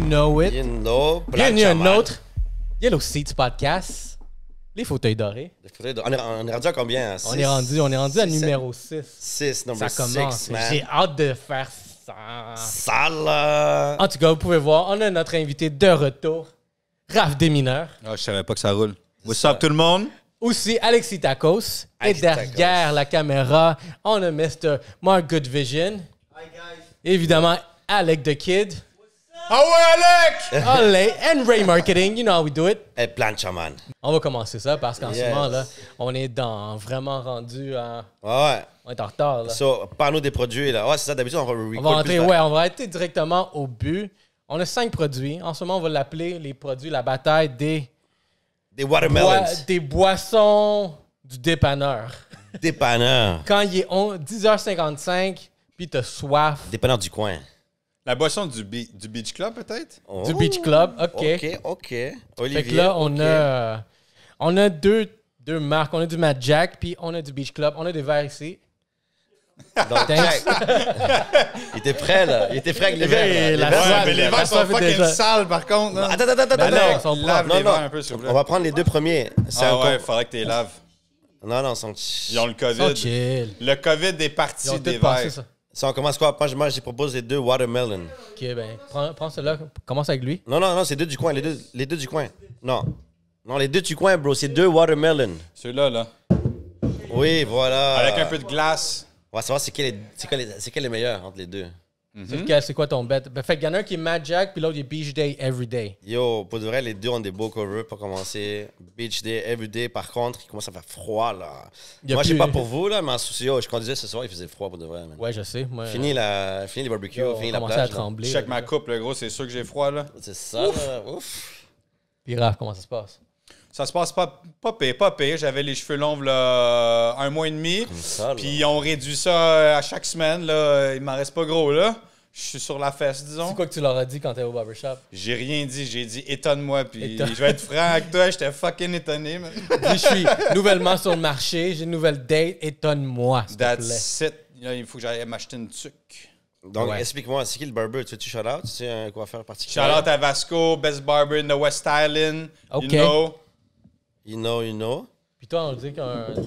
know it. You know, Bienvenue à un autre Yellow Seats Podcast. Les fauteuils dorés. On est rendu à combien? On est rendu à numéro 6. 6, number Ça commence. 6, man. J'ai hâte de faire ça. Ça, là! En tout cas, vous pouvez voir, on a notre invité de retour, Raph Desmineurs. Ah, je savais pas que ça roule. What's up, tout le monde? Aussi, Alexis Tacos. Et Alexis derrière Tacos. la caméra, on a Mr. Mark Goodvision. Hi guys. Évidemment, Alec the Kid. Ah ouais, Alec! Olé, and Ray Marketing. You know how we do it. Et plancha, man. On va commencer ça parce qu'en Yes. ce moment, là, on est vraiment rendu à... Ouais. On est en retard, là. So, parle-nous des produits, là. Ouais, c'est ça, d'habitude, on va On va entrer, on va arrêter directement au but. On a 5 produits. En ce moment, on va l'appeler les produits, la bataille des watermelons. des boissons du dépanneur. Dépanneur. Quand il est 10h55, puis t'as soif Dépanneur du coin. La boisson du Beach Club, peut-être? Oh. du Beach Club, OK. OK. Fait Olivier. que là, OK. on a deux marques. On a du Mad Jack, puis on a du Beach Club. On a des verres ici. Donc, Jack, il était prêt, là. Il était prêt avec les Hey, verres. la là. Les soif, verres. mais les la verres soif sont est fucking déjà- sales, par contre. Là. Attends. Ben non, ils sont Lave propres. les verres un peu, s'il vous plaît. On va prendre les deux premiers. C'est Ah un ouais, faudrait que tu les laves. Non, ils sont... Ils ont le Ils sont COVID. chill. Le COVID est Ils parti ont des tout passé, verres. ça. Ça, on commence quoi? Moi, je propose les deux watermelon. OK, ben, prends celui-là. Commence avec lui. Non, c'est deux du coin. Les deux du coin. Non, les deux du coin, bro. C'est deux watermelon. Ceux-là, là. Oui, voilà. Avec un peu de glace. On va savoir c'est quel est le meilleur entre les deux. C'est quoi ton bet? Ben, fait qu'il y en a un qui est Mad Jack, puis l'autre, il est Beach Day Everyday. Yo, pour de vrai, les deux ont des beaux covers pour commencer. Beach Day, Everyday, par contre, il commence à faire froid, là. Il y a Moi, je sais plus- pas pour vous, là, mais en souci, yo, je conduisais ce soir, il faisait froid pour de vrai, man. Ouais, je sais. Moi, Fini les barbecues, on fini la commençait plage. à là. trembler. Check ma coupe, le gros, c'est sûr que j'ai froid, là. C'est ça, là. Ouf. Puis Raph, comment ça se passe? Ça se passe pas pire. J'avais les cheveux longs, là, 1 mois et demi. Ça, là. Puis on réduit ça à chaque semaine, là. Il m'en reste pas gros, là. Je suis sur la fesse, disons. C'est quoi que tu leur as dit quand t'es au barbershop? J'ai rien dit, j'ai dit étonne-moi, puis Étonne. je vais être franc avec toi, j'étais fucking étonné, man. Dis, je suis nouvellement sur le marché, j'ai une nouvelle date, étonne-moi, s'il te plaît. That's it. Là, il faut que j'aille m'acheter une tuque. Donc, Ouais. explique-moi, c'est qui le barber? Tu veux-tu shout-out? Tu sais un coiffeur particulier? Shout-out à Vasco, Best Barber in the West Island. OK. You know. You know. Puis toi, on dit que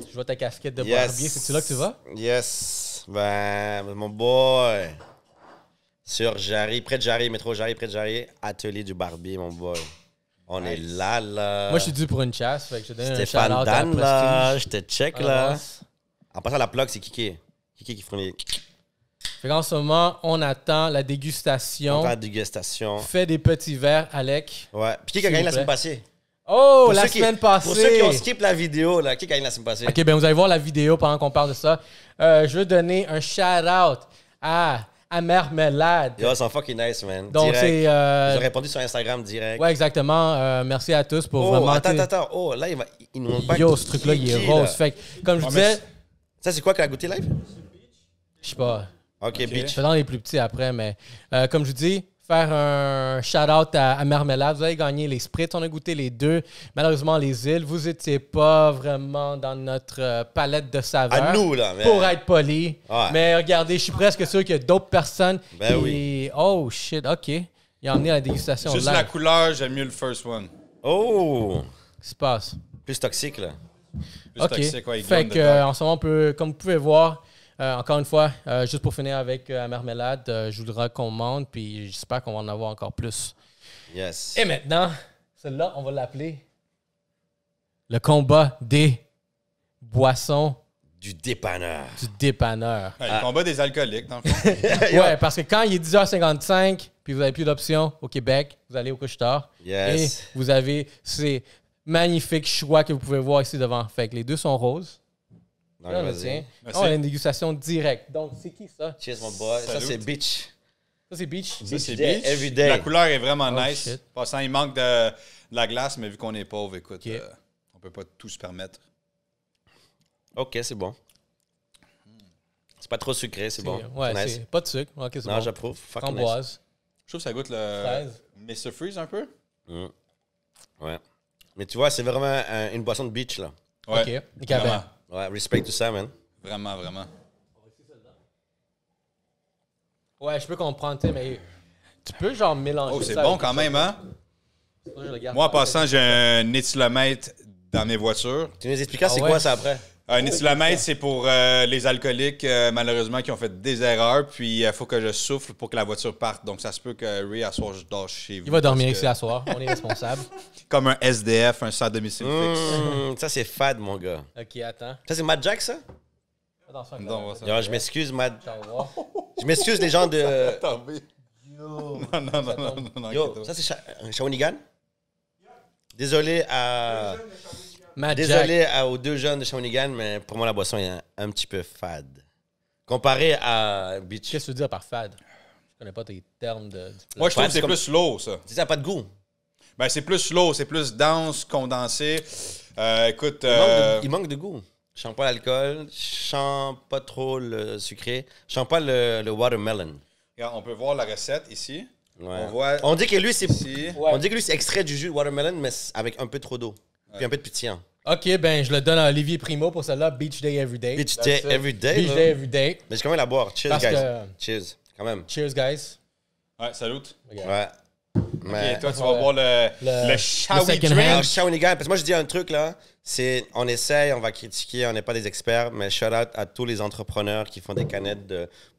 je vois ta casquette de Yes. barbier, c'est-tu là que tu vas? Yes. Ben, mon boy. Sur Jarry, près de Jarry, métro Jarry, près de Jarry, atelier du barbier, mon boy. On est là, là. Moi, je suis dû pour une chasse, fait que je te donne un Stéphane shout-out à Dan, là. Prestige. Je te check, À la là. base. En passant, la plug, c'est Kiki. Kiki qui font les... Fait qu'en ce moment, on attend la dégustation. la dégustation. Fais des petits verres, Alec. Ouais. Puis qui a gagné la S'il vous semaine plaît. passée? Oh, Pour la ceux qui- semaine passée! Pour ceux qui ont skip la vidéo, là, qui a gagné la semaine passée? OK, ben vous allez voir la vidéo pendant qu'on parle de ça. Je veux donner un shout-out à Marmelade. Yo, ils sont fucking nice, man. Donc, Direct. c'est... Ils ont répondu sur Instagram direct. Ouais, exactement. Merci à tous pour Oh, vraiment... attends. Oh, là, ils nous montrent pas Yo, qui- ce truc-là, il est qui, rose. là. Fait que, comme je Ouais, disais... mais Ça, c'est quoi qu'elle a goûté live? Je sais pas. OK, Beach. Je vais dans les plus petits après, mais comme je vous dis, faire un shout-out à Marmelade. Vous avez gagné les Spritz. On a goûté les deux. Malheureusement, les îles, vous n'étiez pas vraiment dans notre palette de saveurs. À nous, là. Mais... Pour être poli. Ouais. Mais regardez, je suis presque sûr qu'il y a d'autres personnes Ben qui... oui. Oh, shit, OK. Il a emmené à la dégustation Juste live. la couleur, j'aime mieux le first one. Oh! Qu'est-ce qui se passe? Plus toxique, là. Plus OK. toxique, ouais, il Fait glande que, dedans. en ce moment, on peut, comme vous pouvez voir, encore une fois, juste pour finir avec la marmelade, je voudrais qu'on monte, puis j'espère qu'on va en avoir encore plus. Yes. Et maintenant, celle-là, on va l'appeler le combat des boissons Du dépanneur. du dépanneur. Ouais, le combat des alcooliques, dans le fond. Ouais, parce que quand il est 10h55, puis vous n'avez plus d'options au Québec, vous allez au couche-tard. Yes. Et vous avez ces magnifiques choix que vous pouvez voir ici devant. Fait que les deux sont roses. Donc, Là, on le vas-y. tient. Merci. On a une dégustation directe. Donc, c'est qui ça? Cheers, mon boy. Ça, Salut. c'est Beach. Ça, c'est Beach. Ça, c'est Day, beach. every day. La couleur est vraiment Oh, nice. shit. Passant, il manque de la glace, mais vu qu'on est pauvre, écoute, Ok. on peut pas tout se permettre. OK, c'est bon. C'est pas trop sucré, c'est bon. Ouais, Nice. c'est pas de sucre. Ok, c'est Non, bon. j'approuve. Fucking nice. Framboise. Je trouve que ça goûte le Fraise. Mr. Freeze un peu. Ouais. Mais tu vois, c'est vraiment une boisson de beach, là. Ouais. OK. Ok, ben, Vraiment, Ouais, respect to ça, man. vraiment. ouais, je peux comprendre, tu sais, mais Tu peux genre mélanger Oh, c'est ça bon avec quand même, hein? quelque chose. Je le garde Moi, en pas. passant, j'ai un éthylomètre dans mes voitures. Tu nous expliqueras c'est ouais? quoi ça après? Un éthylomètre, c'est pour les alcooliques, malheureusement, qui ont fait des erreurs. Puis, il faut que je souffle pour que la voiture parte. Donc, ça se peut que Ray, à soir, je dors chez vous. Il va dormir parce ici à soir. On est responsable. Comme un SDF, un sans domicile fixe. Ça, c'est fade, mon gars. OK, attends. Ça, c'est Mad Jack, ça? Attention. Non, on va ça. Alors, je m'excuse, Mad. Attends, on va voir. Je m'excuse, les gens de. Tomber. Yo. Non, Yo, inquiète-toi. ça, c'est Shawinigan? Désolé à. Mad Désolé Jack. aux deux jeunes de Shawinigan, mais pour moi, la boisson est un petit peu fade. Comparé à Beach. Qu'est-ce que tu veux dire par fade? Je connais pas tes termes de... Moi, je trouve que c'est comme- plus slow, ça. Ça n'a pas de goût. Ben, c'est plus slow, c'est plus dense, condensé. Écoute, Il manque de goût. Je sens pas l'alcool, je sens pas trop le sucré, je sens pas le watermelon. regarde, on peut voir la recette ici. Ouais. On voit On dit que lui, c'est ici. Ouais. on dit que lui, c'est extrait du jus de watermelon, mais avec un peu trop d'eau. Puis un peu de pétillant. OK, ben je le donne à Olivier Primo pour celle-là. Beach Day Everyday. Beach day, every day. Beach là. Day Everyday. Mais j'ai quand même la boire. Cheers, Parce guys. que- Cheers. Quand même. Cheers, guys. Ouais, salut. Regarde. Ouais. Mais. Et toi, tu Ouais. vas boire le Le Shawi second drink. hand. Alors, Shawinigan, parce que moi, je dis un truc, là. C'est, on essaye, on va critiquer, on n'est pas des experts, mais shout out à tous les entrepreneurs qui font des canettes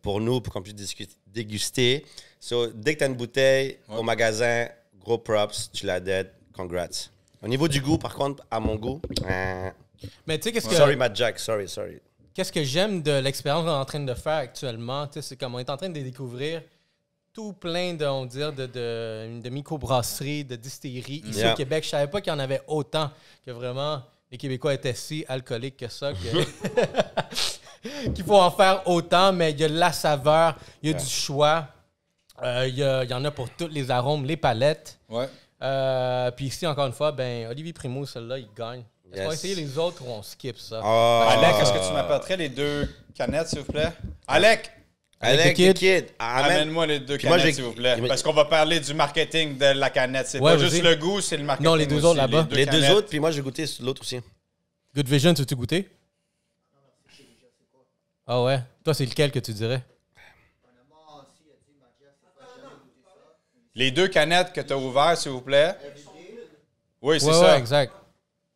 pour nous, pour qu'on puisse déguster. So, dès que tu as une bouteille au magasin, gros props, tu la dead, congrats. Au niveau du goût, par contre, à mon goût, Mais tu sais, qu'est-ce que... sorry, Matt Jack, sorry. Qu'est-ce que j'aime de l'expérience qu'on est en train de faire actuellement, tu sais, c'est comme on est en train de découvrir tout plein de, on dirait, de microbrasseries, de distilleries ici Yeah. au Québec. Je savais pas qu'il y en avait autant, que vraiment les Québécois étaient si alcooliques que ça, qu'il faut en faire autant, mais il y a de la saveur, il y a du choix, il y en a pour tous les arômes, les palettes. Ouais. Puis ici, encore une fois, ben Olivier Primo, celle-là, il gagne. Est-ce qu'on va Yes. essayer les autres ou on skip ça? Alec, est-ce que tu m'apporterais les 2 canettes, s'il vous plaît? Alec, Avec the the kid. kid, amène. amène-moi les 2 Puis moi, canettes, j'ai- s'il vous plaît. il m'a- Parce qu'on va parler du marketing de la canette. C'est Ouais, pas vas-y. juste le goût, c'est le marketing. Non, les deux aussi. autres là-bas. deux Les deux canettes. autres, puis moi, je vais goûter l'autre aussi. Good Vision, tu veux-tu goûter? Ah ouais? Toi, c'est lequel que tu dirais? Les 2 canettes que tu as ouvertes, s'il vous plaît. Oui, c'est Ouais, ça. ouais, exact.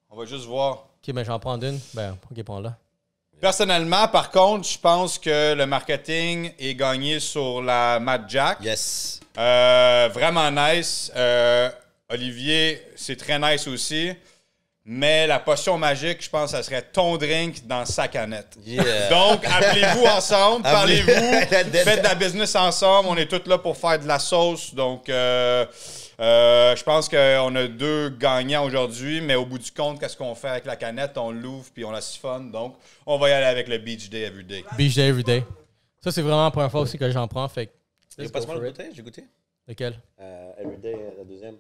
On va juste voir. OK, ben j'en prends une. Ben, OK, prends-la. Personnellement, par contre, je pense que le marketing est gagné sur la Mad Jack. Yes. Vraiment nice. Olivier, c'est très nice aussi. Mais la potion magique, je pense que ça serait ton drink dans sa canette. Yeah. Donc, appelez-vous ensemble, Appelez- parlez-vous, faites de la business ensemble. On est tous là pour faire de la sauce. Donc, je pense qu'on a 2 gagnants aujourd'hui. Mais au bout du compte, qu'est-ce qu'on fait avec la canette? On l'ouvre puis on la siphonne. Donc, on va y aller avec le Beach Day Everyday. Beach Day Everyday. Ça, c'est vraiment la première fois aussi que j'en prends. Fait que, let's go Passe-moi for le it. bouteille, j'ai goûté. Lequel? Everyday, la deuxième.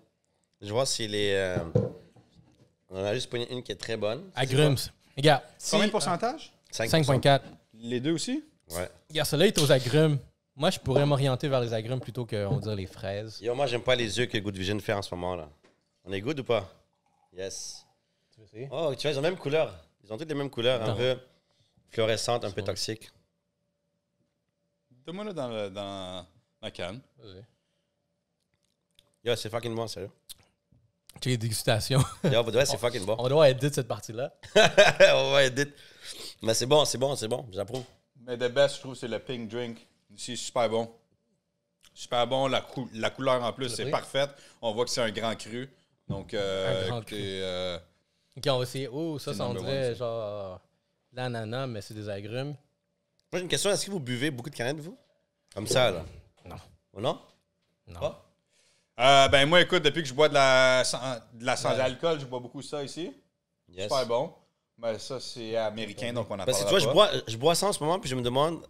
Je vois s'il est. On en a juste pogné une qui est très bonne. Agrumes. Regarde. Combien de pourcentage? 5.4. Les 2 aussi? Ouais. Regarde, celui-là est aux agrumes. Moi, je pourrais m'orienter vers les agrumes plutôt que, on dirait, les fraises. Yo, moi, j'aime pas les œufs que Good Vision fait en ce moment, là. On est good ou pas? Yes. Tu veux essayer? Oh, tu vois, ils ont la même couleur. Ils ont toutes les mêmes couleurs, un Non. peu fluorescentes, un peu toxiques. Donne-moi-le dans la canne. Vas-y. Yo, c'est fucking bon, sérieux. Check les dégustations. Yo, pour de vrai, c'est fucking bon. On doit edit cette partie-là. On va edit. Mais c'est bon, j'approuve. Mais the best, je trouve, c'est le pink drink. C'est super bon. Super bon. La couleur, en plus, c'est prix? parfaite. On voit que c'est un grand cru. Donc, grand écoutez, OK, on va essayer. Oh, ça, C'est ça on number dirait one, ça. genre l'ananas, mais c'est des agrumes. Moi, j'ai une question. Est-ce que vous buvez beaucoup de canettes, vous? Comme ça, là? Non. Ou non? Non. Pas? ben moi, écoute, depuis que je bois de la sans alcool, je bois beaucoup ça ici. Yes. Super bon. Mais ça, c'est américain, donc on en Parce que parlera tu vois, pas. je bois ça en ce moment, puis je me demande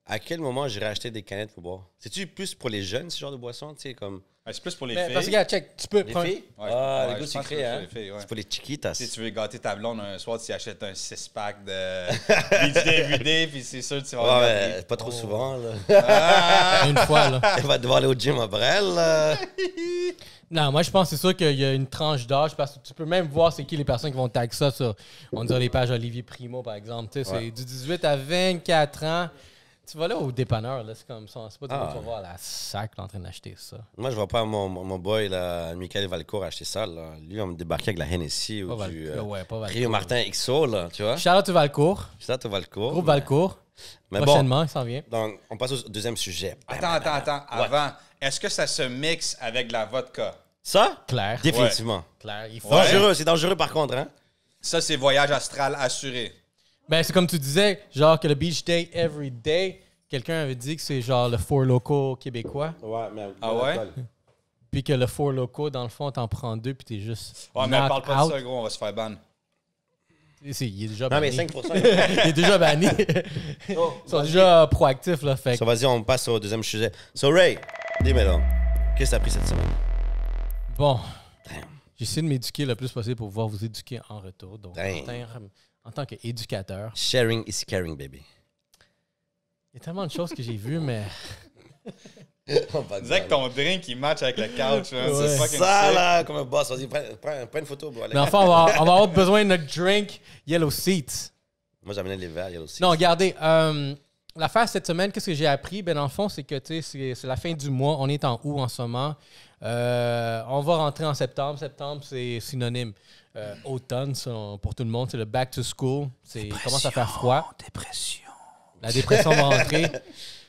à quel moment j'irai acheter des canettes pour boire. C'est-tu plus pour les jeunes, ce genre de boisson? Tu sais, comme C'est plus pour les Mais, filles. parce que, regarde, check, tu peux les prendre... filles? Ouais, Ah, ouais, les goûts je pense que sucrés, c'est hein? pour les filles, ouais. C'est pour les chiquitas. Si tu veux gâter ta blonde un soir, tu achètes un 6-pack de Beach Day Everyday, puis c'est sûr que tu vas Ouais, avoir ouais, gâté. pas trop souvent, là. Ah! Une fois, là. Elle va devoir aller au gym après elle, là. Non, moi, je pense que c'est sûr qu'il y a une tranche d'âge parce que tu peux même voir c'est qui les personnes qui vont tag ça sur, on dirait les pages Olivier Primo, par exemple. Tu sais, c'est du 18 à 24 ans. Tu vas là au dépanneur, là, c'est comme ça. C'est pas tout le monde Ah. qui va voir la sac là, en train d'acheter ça. Moi, je vois pas mon boy, là, Michael Valcourt, acheter ça. Là. Lui, on me débarquait avec la Hennessy ou Pas du ouais, pas Valcourt. Rio Martin XO, là, tu vois. Shout out to Valcourt. C'est ça, tu Valcourt. Groupe Valcourt. Mais Prochainement, il s'en vient. bon, donc, on passe au deuxième sujet. Attends. Avant, est-ce que ça se mixe avec de la vodka? Ça? Clair. Définitivement. Clair. Il faut. Ouais. Dangereux, c'est dangereux par contre, hein? Ça, c'est voyage astral assuré. Ben, c'est comme tu disais, genre que le Beach Day Every Day, quelqu'un avait dit que c'est genre le Four Loko québécois. Ouais, mais. Ah ouais? Puis que le Four Loko, dans le fond, t'en prends 2 puis t'es juste. Ouais, mais knock parle pas out. de ça, gros, on va se faire ban. Il est déjà Non, mais banni. 5%. Il est déjà banni. Ils sont déjà proactifs, là. Fait que- So, vas-y, on passe au deuxième sujet. So, Ray, dis-moi donc, qu'est-ce que t'as pris cette semaine? Bon. Damn. J'essaie de m'éduquer le plus possible pour pouvoir vous éduquer en retour. Donc, Damn. en tant qu'éducateur, Sharing is caring, baby. il y a tellement de choses que j'ai vues, mais On va Disais que ton drink, il match avec le couch. Hein. Ouais. C'est fucking ça, sick. là, comme un boss. Vas-y, prends une photo, bro. Allez. mais enfin, on va avoir besoin de notre drink Yellow Seats. Moi, j'amenais les verres, il y a aussi. Non, regardez, l'affaire cette semaine, qu'est-ce que j'ai appris? Ben, dans le fond, c'est que tu sais, c'est la fin du mois. On est en août en ce moment. On va rentrer en septembre. Septembre, c'est synonyme. Automne, ça, pour tout le monde, c'est le back to school. Il commence à faire froid. Dépression. La dépression va rentrer.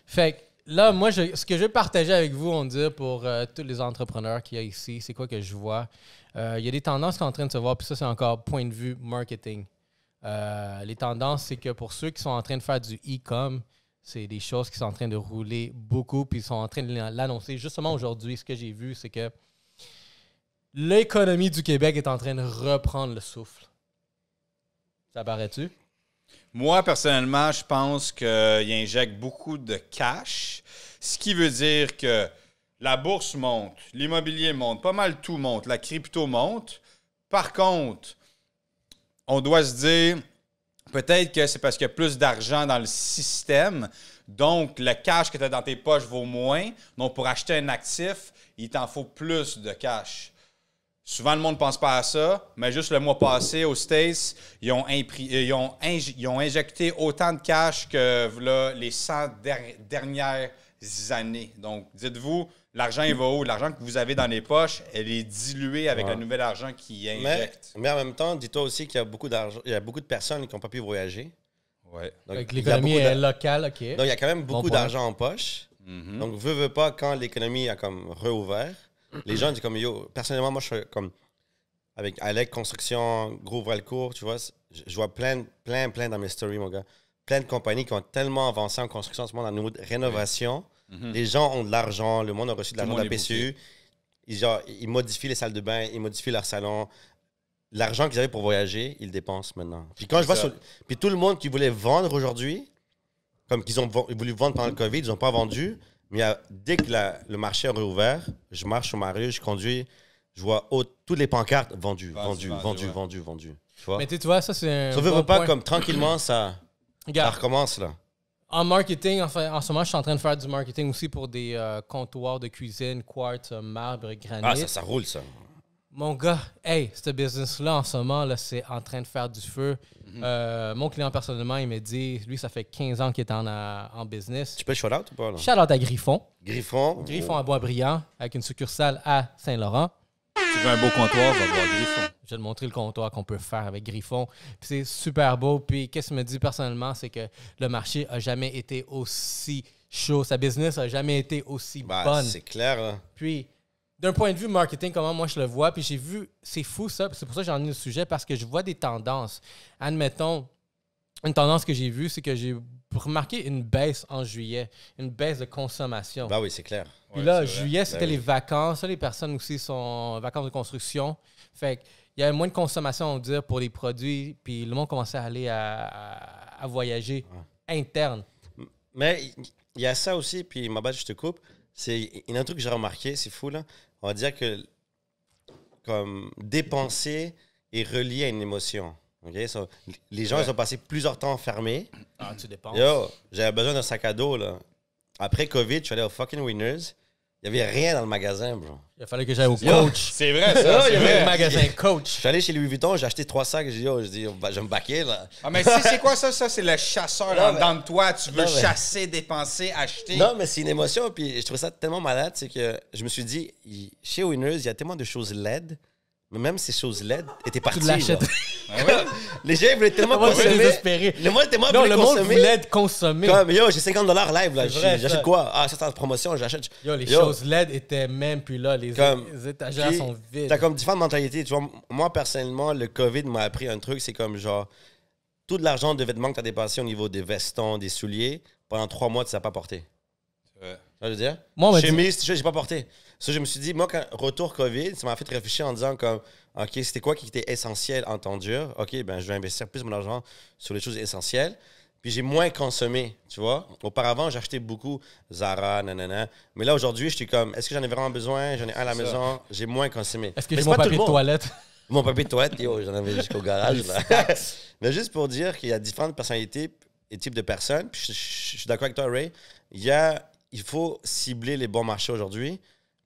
Fait que là, moi, ce que je vais partager avec vous, on dit pour tous les entrepreneurs qu'il y a ici, c'est quoi que je vois? Il y a des tendances qui sont en train de se voir, puis ça, c'est encore point de vue marketing. Les tendances, c'est que pour ceux qui sont en train de faire du e-com, c'est des choses qui sont en train de rouler beaucoup, puis ils sont en train de l'annoncer. Justement, aujourd'hui, ce que j'ai vu, c'est que l'économie du Québec est en train de reprendre le souffle. Ça paraît-tu? Moi, personnellement, je pense qu'il injecte beaucoup de cash, ce qui veut dire que la bourse monte, l'immobilier monte, pas mal tout monte, la crypto monte. Par contre, on doit se dire, peut-être que c'est parce qu'il y a plus d'argent dans le système, donc le cash que tu as dans tes poches vaut moins. Donc, pour acheter un actif, il t'en faut plus de cash. Souvent, le monde ne pense pas à ça, mais juste le mois passé, aux States, ils ont injecté autant de cash que là, les 100 dernières années. Donc, dites-vous, l'argent, il va où? L'argent que vous avez dans les poches, elle est diluée avec le nouvel argent qui injecte. Mais en même temps, dis-toi aussi qu'il y a beaucoup d'argent, il y a beaucoup de personnes qui n'ont pas pu voyager. Ouais. Donc, Fait que il y a l'économie beaucoup est locale, OK. Donc, il y a quand même beaucoup Bon point. d'argent en poche. Donc, veux pas, quand l'économie a comme réouvert, les gens disent comme, yo, personnellement, moi, je suis comme, avec Alec Construction, Gros Valcourt, tu vois, je vois plein dans mes stories, mon gars. Plein de compagnies qui ont tellement avancé en construction, en ce moment, dans le niveau de rénovation. Les gens ont de l'argent, le monde a reçu de l'argent de la PCU. Ils modifient les salles de bain, ils modifient leur salon. L'argent qu'ils avaient pour voyager, ils le dépensent maintenant. Puis quand je vois puis tout le monde qui voulait vendre aujourd'hui, comme qu'ils ont voulu vendre pendant le COVID, ils n'ont pas vendu. Mais dès que le marché a réouvert, je marche sur ma rue, je conduis, je vois toutes les pancartes vendues. Tu vois? Mais tu vois, ça, c'est un Ça bon veut pas point. comme tranquillement, ça Regarde, recommence là. en marketing, en ce moment, je suis en train de faire du marketing aussi pour des comptoirs de cuisine, quartz, marbre, granit. Ah, ça roule, ça. Mon gars, hey, ce business-là, en ce moment, là, c'est en train de faire du feu. Mon client, personnellement, il me dit, lui, ça fait 15 ans qu'il est en business. Tu peux shout out ou pas, là? Shout-out à Griffon. Griffon. Griffon à Boisbriand, avec une succursale à Saint-Laurent. Tu veux un beau comptoir, va voir Griffon. Je vais te montrer le comptoir qu'on peut faire avec Griffon. Puis c'est super beau. Puis qu'est-ce que me dit personnellement, c'est que le marché a jamais été aussi chaud. Sa business a jamais été aussi bonne. C'est clair, là. Puis, d'un point de vue marketing, comment moi je le vois, puis j'ai vu, c'est fou ça, puis c'est pour ça que j'en ai le sujet, parce que je vois des tendances. Admettons, une tendance que j'ai vue, c'est que j'ai remarqué une baisse en juillet, une baisse de consommation. Bah oui, c'est clair. Puis Ouais, là, c'est vrai. juillet, c'était Ben oui. les vacances. Là, les personnes aussi sont en vacances de construction. Fait qu'il y avait moins de consommation, on va dire, pour les produits, puis le monde commençait à aller à voyager interne. Mais il y a ça aussi, puis ma base, je te coupe. Il y a un truc que j'ai remarqué, c'est fou, là. On va dire que comme dépenser est relié à une émotion. OK? So, les gens, ils ont passé plusieurs temps fermés. Ah, tu dépenses. Yo, j'avais besoin d'un sac à dos, là. Après COVID, je suis allé au fucking Winners. Il n'y avait rien dans le magasin, bro. Il a fallu que j'aille au coach. C'est vrai, ça. Il y C'est avait le vrai. magasin coach. Je suis allé chez Louis Vuitton, j'ai acheté 3 sacs. J'ai dit, je vais me baquer, là. Ah, mais c'est quoi ça? Ça, c'est le chasseur Non, en dedans de toi. Tu veux non, mais- chasser, dépenser, acheter. Non, mais c'est une émotion. Puis je trouvais ça tellement malade, c'est que je me suis dit, chez Winners, il y a tellement de choses LED. Mais même ces choses LED étaient parties. Tu l'achètes. là. Ah ouais? Les gens voulaient tellement Moi, c'est consommer. désespéré. Le monde tellement Non, voulait le monde consommer. voulait être consommé. Comme, yo, j'ai 50 $ live, là. C'est vrai, ça. J'achète quoi? Ah, ça, c'est en promotion, j'achète. Yo, les choses LED étaient même plus là. Les Comme- étagères Puis, sont vides. T'as comme différentes mentalités. Tu vois, moi, personnellement, le COVID m'a appris un truc, c'est comme genre, tout l'argent de vêtements que t'as dépensé au niveau des vestons, des souliers, pendant 3 mois, tu ne l'as pas porté. C'est vrai. Tu vois, je veux dire? Moi, on m'a dit- Chemise, t-shirt, j'ai pas porté. Ça, je me suis dit, moi, quand retour COVID, ça m'a fait réfléchir en disant comme, OK, c'était quoi qui était essentiel en temps dur? OK, ben, je vais investir plus mon argent sur les choses essentielles. Puis j'ai moins consommé, tu vois. Auparavant, j'achetais beaucoup Zara, nanana. Mais là, aujourd'hui, je suis comme, est-ce que j'en ai vraiment besoin? J'en ai un à la maison. J'ai moins consommé. Est-ce que Mais j'ai c'est mon pas tout papier le de monde. toilette? Mon papier de toilette, yo, j'en avais jusqu'au garage. Là. Mais juste pour dire qu'il y a différentes personnalités et types de personnes. Puis je suis d'accord avec toi, Ray. Il faut cibler les bons marchés aujourd'hui.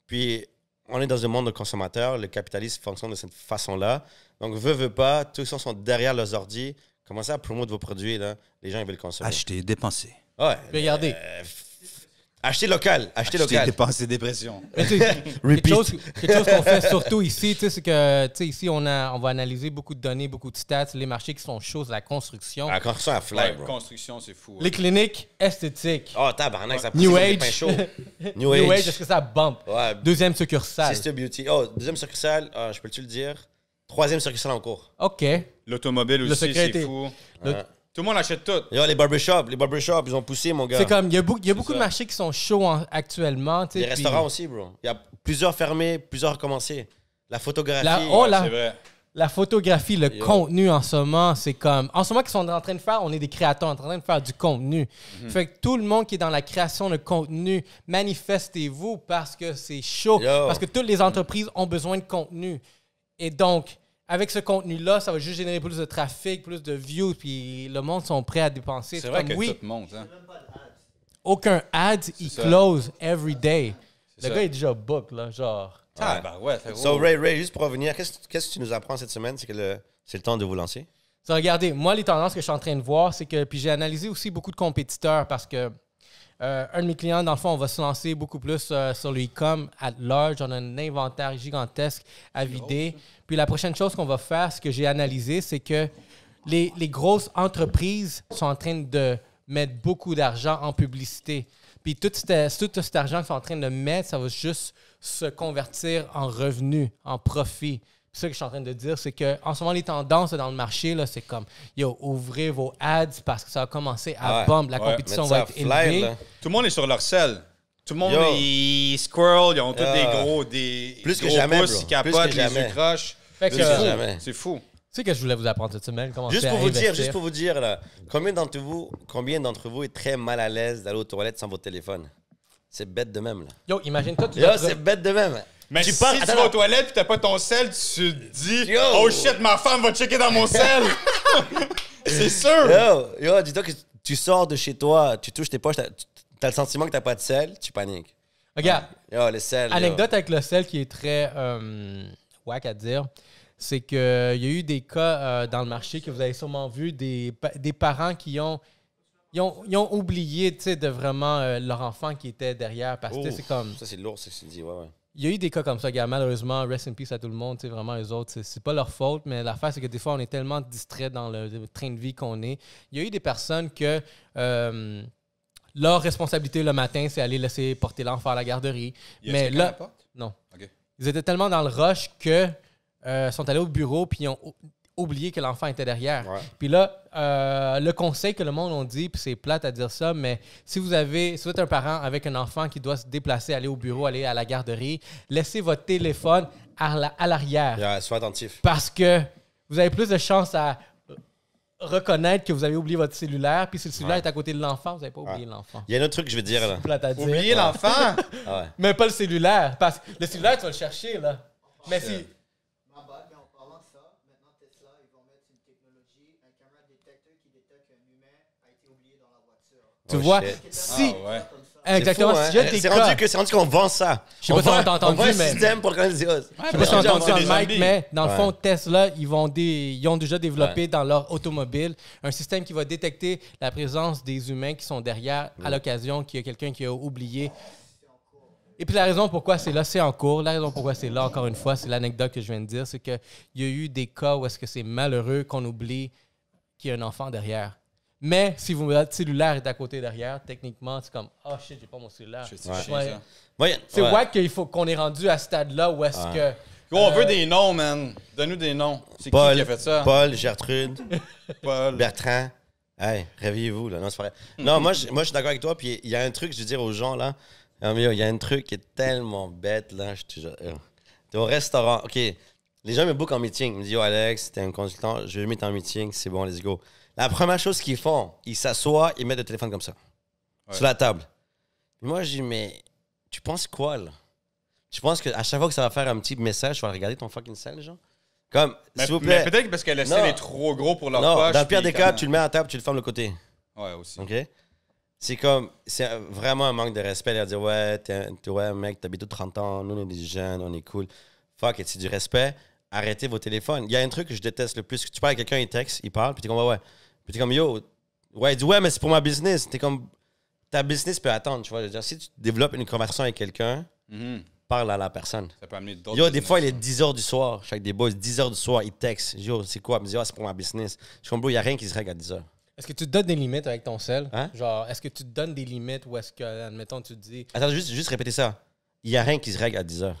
Puis on est dans un monde de consommateurs. Le capitalisme fonctionne de cette façon-là. Donc, veut pas, tous ceux qui sont derrière leurs ordi, commencez à promouvoir vos produits. Là. Les gens, ils veulent consommer. Acheter, dépenser. Ouais. Puis regardez. Achetez local. Achetez Acheter, local. dépenser, dépression. Mais tu sais, quelque chose qu'on fait surtout ici, tu sais, c'est que tu sais, ici, on va analyser beaucoup de données, beaucoup de stats, les marchés qui sont chauds, la construction, La construction à fly, Ouais, bro. construction, c'est fou. les cliniques esthétiques, Oh, tabarnak, ça New pousse Age. des pains chauds. New Age, est-ce que ça bump? Ouais. Deuxième succursale. Sister Beauty. Oh, deuxième succursale, je peux-tu le dire? Troisième succursale en cours. OK. L'automobile Le aussi, secret c'est était- fou. Le- Tout le monde achète tout. Yo, les barbershops, ils ont poussé, mon gars. C'est comme, il y a beaucoup de ça. marchés qui sont chauds actuellement. tu sais, Les puis restaurants aussi, bro. Il y a plusieurs fermés, plusieurs recommencés. La photographie. C'est vrai. La photographie, le Yo. contenu en ce moment, c'est comme... En ce moment, qu'ils sont en train de faire, on est des créateurs, on est en train de faire du contenu. Fait que tout le monde qui est dans la création de contenu, manifestez-vous parce que c'est chaud. Yo. Parce que toutes les entreprises ont besoin de contenu. Et donc, avec ce contenu-là, ça va juste générer plus de trafic, plus de views, puis le monde sont prêts à dépenser. C'est vrai comme, que oui, tout monte. Hein. aucun ad, il ça. close every day. Le ça. gars est déjà book, là, genre... Ah, ben ouais, frérot. So, Ray, juste pour revenir, qu'est-ce que tu nous apprends cette semaine? C'est que c'est le temps de vous lancer. So, regardez, moi, les tendances que je suis en train de voir, c'est que... Puis j'ai analysé aussi beaucoup de compétiteurs parce que un de mes clients, dans le fond, on va se lancer beaucoup plus sur le e-com at large. On a un inventaire gigantesque à vider. Puis la prochaine chose qu'on va faire, ce que j'ai analysé, c'est que les grosses entreprises sont en train de mettre beaucoup d'argent en publicité. Puis tout cet argent qu'ils sont en train de mettre, ça va juste se convertir en revenus, en profit. C'est ça que je suis en train de dire, c'est qu'en ce moment, les tendances dans le marché, là, c'est comme, yo, ouvrez vos ads parce que ça va commencer à Ouais. bomber. La Ouais. compétition Mettre va ça être à fly, élevée. là. Tout le monde est sur leur selle. Tout le monde, Yo. ils squirrel, ils ont tous Yo. des Plus que gros jamais, pouces, bro. ils Plus capotent, que les jamais. yeux crochent. Fait que, Plus que c'est jamais. C'est fou. ce que je voulais vous apprendre cette semaine. Comment Juste faire pour vous dire, investir. là, combien d'entre vous est très mal à l'aise d'aller aux toilettes sans votre téléphone? C'est bête de même, là. Yo, imagine-toi, tu Yo, dois- c'est bête de même. Mais Tu si parles- tu attends, vas aux attends. toilettes et t'as pas ton sel, tu te dis Yo. Oh shit, ma femme va checker dans mon sel. C'est sûr. Yo, dis-toi que tu sors de chez toi, tu touches tes poches, t'as le sentiment que t'as pas de sel, tu paniques. Regarde, Yo, le sel. yo. anecdote avec le sel qui est très whack à dire, c'est qu'il y a eu des cas dans le marché que vous avez sûrement vu, des parents qui ont oublié, tu sais, de vraiment leur enfant qui était derrière. Parce que tu sais, c'est comme... Ça, c'est lourd, ce que tu dis, ouais. Il y a eu des cas comme ça, gars. Malheureusement, rest in peace à tout le monde. Tu sais, vraiment, eux autres, c'est pas leur faute. Mais l'affaire, c'est que des fois, on est tellement distrait dans le train de vie qu'on est. Il y a eu des personnes que leur responsabilité le matin, c'est aller laisser porter l'enfant à la garderie. Y a Mais quelqu'un à là, la porte? non. Ok. Ils étaient tellement dans le rush que sont allés au bureau puis ils ont oublié que l'enfant était derrière. Ouais. Puis là, le conseil que le monde a dit, puis c'est plate à dire ça, mais si vous êtes un parent avec un enfant qui doit se déplacer, aller au bureau, aller à la garderie, laissez votre téléphone à l'arrière. Yeah, sois attentif. Parce que vous avez plus de chances à reconnaître que vous avez oublié votre cellulaire. Puis si le cellulaire est à côté de l'enfant, vous n'avez pas oublié l'enfant. Il y a un autre truc que je veux dire, là. Plate à dire. Oubliez l'enfant. Ah ouais. Mais pas le cellulaire. Parce que le cellulaire, tu vas le chercher, là. Mais si... Ma bad, mais en parlant de ça, maintenant Tesla, ils vont mettre une technologie, un caméra détecteur qui détecte qu'un humain a été oublié dans la voiture. Tu Oh, vois, shit. si... Ah ouais. Comme ça, Exactement. C'est fou, Si j'ai hein. des C'est cas... rendu qu'on vend ça. Je sais pas si on t'a On entendu, vend un mais... système pour reconnaître les os. Je sais pas si on on entend c'est ça, des Mike, zombies. mais dans le Ouais. fond, Tesla, ils ont déjà développé dans leur automobile un système qui va détecter la présence des humains qui sont derrière à l'occasion qu'il y a quelqu'un qui a oublié. Et puis la raison pourquoi c'est là, c'est en cours. La raison pourquoi c'est là, encore une fois, c'est l'anecdote que je viens de dire, c'est qu'il y a eu des cas où est-ce que c'est malheureux qu'on oublie qu'il y a un enfant derrière. Mais si votre cellulaire est à côté derrière, techniquement, c'est comme « Oh shit, j'ai pas mon cellulaire. C'est Ouais. chier, Ouais. ça. Ouais, C'est ouais. wack qu'il faut qu'on est rendu à ce stade-là où est-ce que... Gros, on veut des noms, man. Donne-nous des noms. C'est Paul, qui a fait ça? Paul, Gertrude, Paul. Bertrand. Hey, réveillez-vous, là. Non, c'est pas vrai. Non, moi, je suis d'accord avec toi. Puis il y a un truc, je veux dire aux gens, là. Il y a un truc qui est tellement bête, là. Je te jure. T'es au restaurant. OK. Les gens me bookent en meeting. Ils me disent, yo, Alex, t'es un consultant. Je vais mettre en meeting. C'est bon, let's go. La première chose qu'ils font, ils s'assoient, ils mettent le téléphone comme ça. Ouais. Sur la table. Puis moi, je dis, mais tu penses quoi, là? Tu penses qu'à chaque fois que ça va faire un petit message, tu vas regarder ton fucking sel, genre? Comme, Mais, s'il vous plaît. mais peut-être parce que le Non. sel est trop gros pour leur Non, poche. dans le pire puis des cas, comme- tu le mets à la table, tu le fermes de côté. Ouais, aussi. OK? C'est comme, c'est vraiment un manque de respect. De dire, ouais, ouais, mec, t'habites tous 30 ans, nous, on est des jeunes, on est cool. Fuck, c'est du respect. Arrêtez vos téléphones. Il y a un truc que je déteste le plus. Tu parles à quelqu'un, il texte, il parle, puis t'es comme, ouais. Puis t'es comme, yo, ouais, il dit, ouais, mais c'est pour ma business. T'es comme, ta business peut attendre, tu vois. Je veux dire, si tu développes une conversation avec quelqu'un, Mhm. parle à la personne. Ça peut amener d'autres. Yo, des business. fois, il est 10 h du soir. Je suis avec des boys, 10 h du soir, ils textent. Yo, c'est quoi? Il me dit, ah, c'est pour ma business. Je suis comme, bro, il n'y a rien qui se règle à 10 h. Est-ce que tu te donnes des limites avec ton sel? Hein? Genre, est-ce que tu te donnes des limites ou est-ce que, admettons, tu te dis... Attends, juste répéter ça. Il n'y a rien qui se règle à 10 h.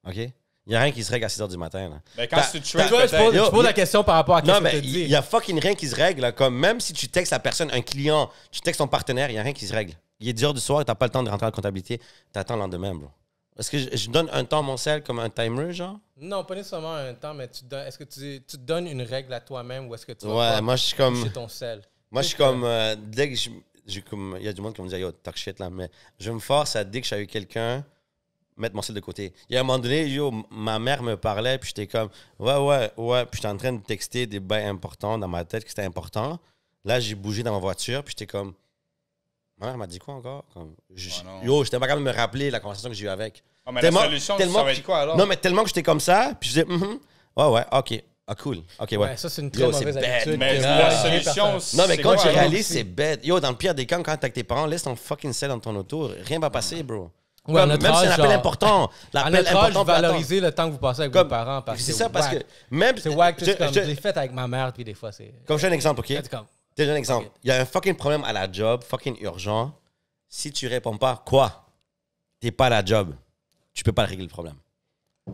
OK? Il n'y a rien qui se règle à 6 h du matin. Là. Ben, quand T'as- tu Tu trades, vois, je pose, Yo, je pose y- la question par rapport à Non, ce que mais tu te il dis. n'y a fucking rien qui se règle. Là. Comme même si tu textes la personne, un client, tu textes ton partenaire, il n'y a rien qui se règle. Il est 10 h du soir et tu n'as pas le temps de rentrer en comptabilité. Tu attends le lendemain, bro. Est-ce que je donne un temps à mon sel comme un timer, genre? Non, pas nécessairement un temps, mais est-ce que tu te donnes une règle à toi-même ou est-ce que tu vas Ouais, pas moi, je suis comme. toucher ton sel? Moi, je suis comme. Dès que il y a du monde qui me dit, yo, talk shit là, mais je me force à, dès que je suis avec quelqu'un, mettre mon sel de côté. Il y a un moment donné, yo, ma mère me parlait, puis j'étais comme, ouais. Puis j'étais en train de texter des bails importants dans ma tête que c'était important. Là, j'ai bougé dans ma voiture, puis j'étais comme, ma mère m'a dit quoi encore? Comme, non. yo, j'étais pas capable de me rappeler la conversation que j'ai eue avec. Ah, mais Tellement- la solution, tellement ça va que- être quoi alors? Non, mais tellement que j'étais comme ça, puis je disais, ouais, ok. Ah, cool. Ok, ouais. Ouais, ça, c'est une très Yo, c'est mauvaise bête, habitude. Mais que la moi, solution, personne- Non, mais c'est quand quoi, tu alors? réalises, c'est bête. Yo, dans le pire des cas, quand t'es avec tes parents, laisse ton fucking sel dans ton auto. Rien va passer, bro. Ouais, à Comme, notre même si c'est un âge, appel genre- important. À L'appel notre âge, important peut attendre. valoriser le temps que vous passez avec Comme- vos parents. Parce que C'est ça, parce que whack. même. C'est wack, c'est comme je- je l'ai fait avec ma mère, puis des fois, c'est... Comme je fais un exemple, OK? C'est comme... Je te donne un exemple. Ok. Il y a un fucking problème à la job, fucking urgent. Si tu réponds pas, quoi? T'es pas à la job. Tu peux pas régler le problème. Tu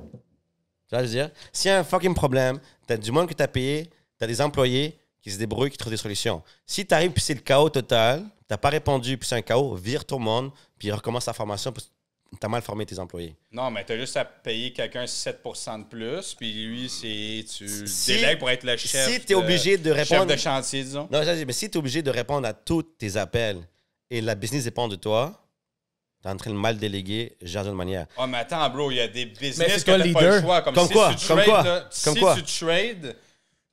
vois ce que je veux dire? S'il y a un fucking problème, t'as du monde que t'as payé, t'as des employés qui se débrouillent, qui trouvent des solutions. Si t'arrives puis c'est le chaos total, t'as pas répondu puis c'est un chaos, vire tout le monde puis recommence la formation parce que t'as mal formé tes employés. Non, mais t'as juste à payer quelqu'un 7% de plus, puis lui, tu Si- délègues pour être le chef. si t'es obligé de chef répondre... de chantier, disons. Non, mais si t'es obligé de répondre à tous tes appels et la business dépend de toi, t'es en train de mal déléguer, gère d'une manière. Oh, mais attends, bro, il y a des Mais business c'est que toi t'as le pas le leader. choix. Comme Comme si quoi? tu Comme trades, quoi? là, Comme si quoi? tu trades,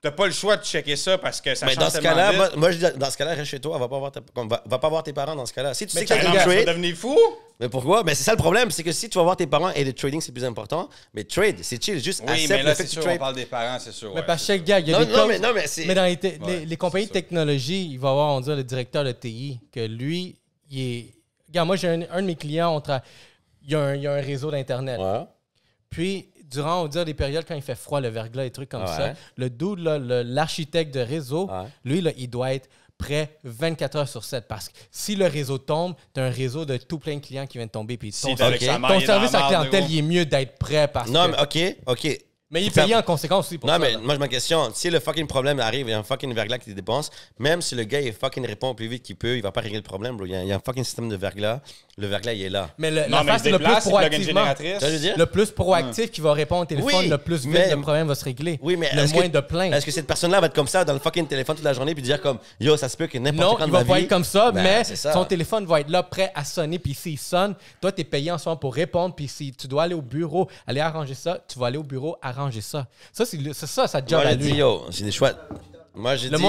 t'as pas le choix de checker ça parce que ça Mais change dans ce tellement cas-là, vite. moi, je dis, dans ce cas-là, reste chez toi, va pas voir tes parents dans ce cas-là. Si tu sais que check, t'as Ben du non, tu vas trade, devenir fou. mais pourquoi? Mais c'est ça le problème, c'est que si tu vas voir tes parents et le trading c'est plus important, mais trade, c'est chill, juste Oui, accepte mais là, le fait c'est que tu sûr, on trades. parle des parents, c'est sûr. Mais ouais, parce que c'est chaque gars, il y a Non, des non, cas- mais, non, mais c'est... Mais dans les Ouais, compagnies c'est de technologie, il va y avoir, on dirait, le directeur de TI, que lui, il est... Regarde, moi, j'ai un de mes clients, il y a un réseau d'Internet. Ouais. Puis, durant, on dirait, des périodes quand il fait froid, le verglas, des trucs comme Ouais. ça, le dude, là, l'architecte de réseau, Ouais. lui, là, il doit être prêt 24 heures sur 7. Parce que si le réseau tombe, tu as un réseau de tout plein de clients qui viennent tomber. Puis Si ton, t'es avec Ok. sa mère, ton il est dans service la à marde, clientèle, gros. il est mieux d'être prêt parce Non, que... mais OK. Mais il est Ça- payé en conséquence aussi pour Non, ça. mais là. moi, je me questionne. Si le fucking problème arrive, il y a un fucking verglas qui dépense, même si le gars, il fucking répond plus vite qu'il peut, il va pas régler le problème, bro. Il y a un fucking système de verglas. Le verglas, il est là. Mais Non, la mais face, il c'est le plus déplace, il plug une proactivement. génératrice. Ça veut dire? Le plus proactif qui va répondre au téléphone, Oui, le plus vite mais- le problème va se régler. Oui, mais le est-ce moins que- de plaintes. Est-ce que cette personne-là va être comme ça dans le fucking téléphone toute la journée puis dire comme yo, ça se peut que Non, n'importe quand il dans va ma pas vie. être comme ça, Ben, mais c'est ça. son téléphone va être là prêt à sonner. Puis s'il sonne, toi, tu es payé en ce moment pour répondre. Puis si tu dois aller au bureau, aller arranger ça, tu vas aller au bureau arranger ça. Ça, c'est sa job Moi, à je dis lui. yo, c'est des choix. Moi, j'ai Le dit...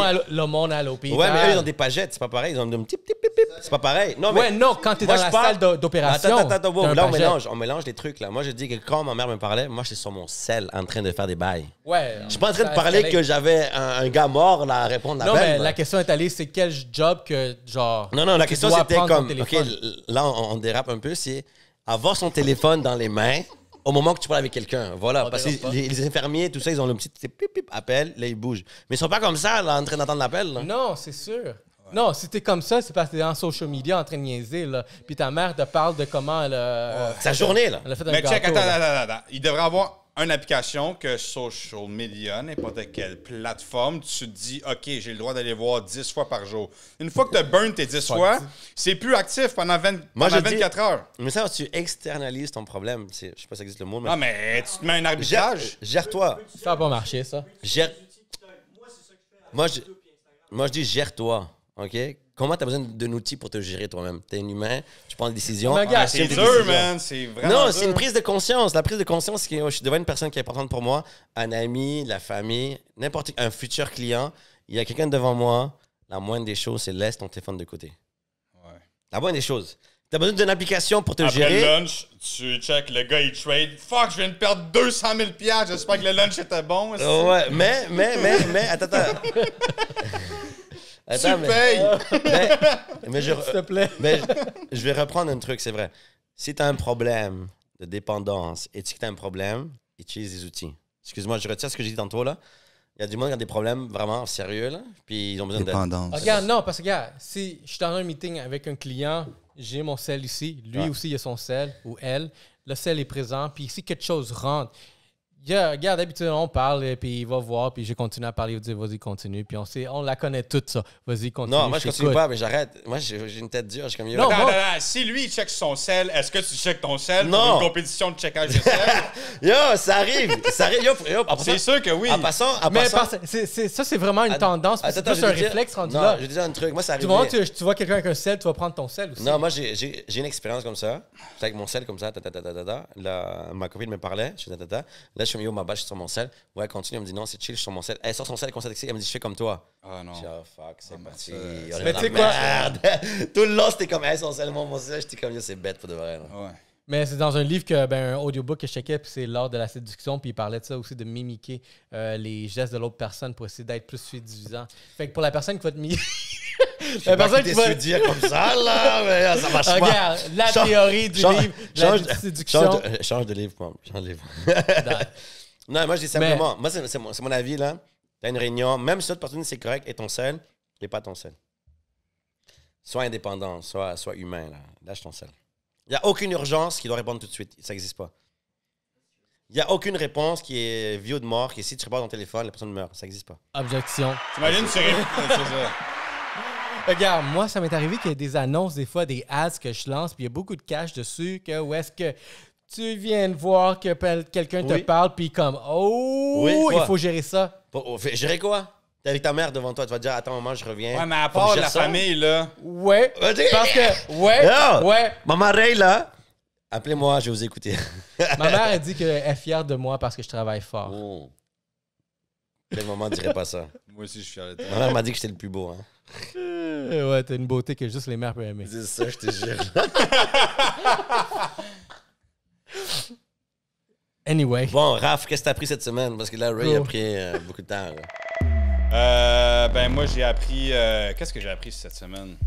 monde à l'hôpital. Ouais, mais eux, ils ont des pagettes, c'est pas pareil. Ils ont un petit pip, pip, pip. C'est pas pareil. Non, mais... Ouais, non, quand t'es Moi, dans je la parle- salle d'opération. Attends, wow, t'as un là, pagette. on mélange les trucs, là. Moi, je dis que quand ma mère me parlait, moi, j'étais sur mon sel en train de faire des bails. Ouais. Je suis pas en train de parler que j'avais un gars mort, là, à répondre à Non, l'appel. mais là. la question est allée, c'est quel job que, genre. Non, la tu question, dois c'était prendre ton comme... OK, téléphone. là, on dérape un peu. C'est avoir son téléphone dans les mains au moment que tu parles avec quelqu'un. Voilà, parce que les infirmiers, tout ça, ils ont le petit pip, pip, appel, là, ils bougent. Mais ils sont pas comme ça, là, en train d'attendre l'appel, là. Non, c'est sûr. Non, si t'es comme ça, c'est parce que t'es en social media en train de niaiser, là. Puis ta mère te parle de comment elle a... Sa journée, là. Elle a fait un Mais check, gâteau, là. attends. Il devrait avoir une application que social media, n'importe quelle plateforme, tu te dis, OK, j'ai le droit d'aller voir 10 fois par jour. Une fois que tu as burn tes 10 fois, c'est plus actif pendant, Moi, je dis- 24 heures. Mais ça, tu externalises ton problème. Je sais pas si ça existe le mot, mais... Ah, mais tu te mets un arbitrage. Gère-toi. Ça n'a pas marché, ça. Gère... Moi, je dis gère-toi, OK? Comment tu as besoin d'un outil pour te gérer toi-même? Tu es un humain, tu prends des décisions. Mais gars, C'est assume tes dur, décisions. man. C'est vraiment Non, dur. c'est une prise de conscience. La prise de conscience, c'est que je suis devant une personne qui est importante pour moi, un ami, la famille, n'importe un futur client. Il y a quelqu'un devant moi. La moindre des choses, c'est laisse ton téléphone de côté. Ouais. La moindre des choses. Tu as besoin d'une application pour te Après gérer. le lunch, tu check, le gars, il trade. Fuck, je viens de perdre 200 000 $. J'espère que le lunch était bon. aussi. Ouais, mais, attends. Tu payes. Mais S'il te plaît. Mais je vais reprendre un truc, c'est vrai. Si tu as un problème de dépendance et que tu as un problème, utilise des outils. Excuse-moi, je retire ce que j'ai dit tantôt, là. Il y a du monde qui a des problèmes vraiment sérieux, là, puis ils ont besoin de... Dépendance. Regarde, non, parce que, regarde, si je suis dans un meeting avec un client, j'ai mon sel ici, lui Ouais. aussi, il a son sel, ou elle, le sel est présent, puis si quelque chose rentre, regarde, d'habitude, on parle, et puis il va voir, puis je continue à parler, il va dire, vas-y, continue, puis on la connaît toute, ça. Vas-y, continue. Non, moi, je continue t'écoute. pas, mais j'arrête. Moi, j'ai une tête dure, je suis comme... Non, Attends, moi- attends, si lui, il check son sel, est-ce que tu checkes ton sel Non. pour une compétition de checkage de sel? Yo, ça arrive. Yo, en C'est passant- sûr que oui. En passant... Mais ça, c'est vraiment une tendance, puis c'est Attends, plus je un vais dire- réflexe rendu Non, là. je vais te dire un truc. Moi, ça Du arrive... moment que tu vois quelqu'un avec un sel, tu vas prendre ton sel aussi. Non, moi, j'ai une expérience comme ça. J'étais avec mon sel comme ça, Là, ma copine me parlait. Je suis Là, je suis yo, ma bâche, je suis sur mon sel. Ouais, continue. Elle me dit non, c'est chill, je suis sur mon sel. Elle sort son sel, elle commence à texter. Elle me dit, je fais comme toi. Ah non. Je dis, oh fuck, c'est parti. ça- On est Mais dans tu sais la quoi? merde. Tout le long, c'était comme, hey, son sel, mon sel. J'étais comme, yo, c'est bête pour de vrai. Là. Ouais. Mais c'est dans un livre, un audiobook que je checkais, puis c'est l'art de la séduction, puis il parlait de ça aussi, de mimiquer les gestes de l'autre personne pour essayer d'être plus séduisant. Fait que pour la personne qui va te mimiquer... la personne qui va... te dire comme ça, là, mais ça marche pas. Regarde, la théorie du livre de la séduction. Change de livre, moi. Change de livre. Non, moi, je dis simplement, moi, c'est mon avis, là. T'as une réunion, même si l'autre personne, c'est correct, et ton sel, et pas ton sel. Sois indépendant, sois humain, là. Lâche ton sel. Il n'y a aucune urgence qui doit répondre tout de suite. Ça n'existe pas. Il n'y a aucune réponse qui est vie ou de mort, que si tu réponds à ton téléphone, la personne meurt. Ça n'existe pas. Objection. T'imagines, c'est ça. Regarde, moi, ça m'est arrivé qu'il y a des annonces, des fois, des ads que je lance, puis il y a beaucoup de cash dessus, que où est-ce que tu viens de voir que quelqu'un te Oui. parle, puis comme, oh, Oui, il quoi? faut gérer ça. Gérer quoi? T'es avec ta mère devant toi, tu vas te dire, attends, maman, je reviens. Ouais, mais à Faut que part je gère la ça. famille, là. Ouais, Vas-y. parce que, ouais, Yo! ouais. Maman Ray, là, appelez-moi, je vais vous écouter. Ma mère a dit qu'elle est fière de moi parce que je travaille fort. Oh. Quel moment dirait pas ça? Moi aussi, je suis fier de toi. Ma mère m'a dit que j'étais le plus beau. Hein. Ouais, t'as une beauté que juste les mères peuvent aimer. C'est ça, je te jure. Anyway. Bon, Raph, qu'est-ce que t'as appris cette semaine? Parce que là, Ray a Oh. pris beaucoup de temps. Là. Ben, moi, j'ai appris. Qu'est-ce que j'ai appris cette semaine?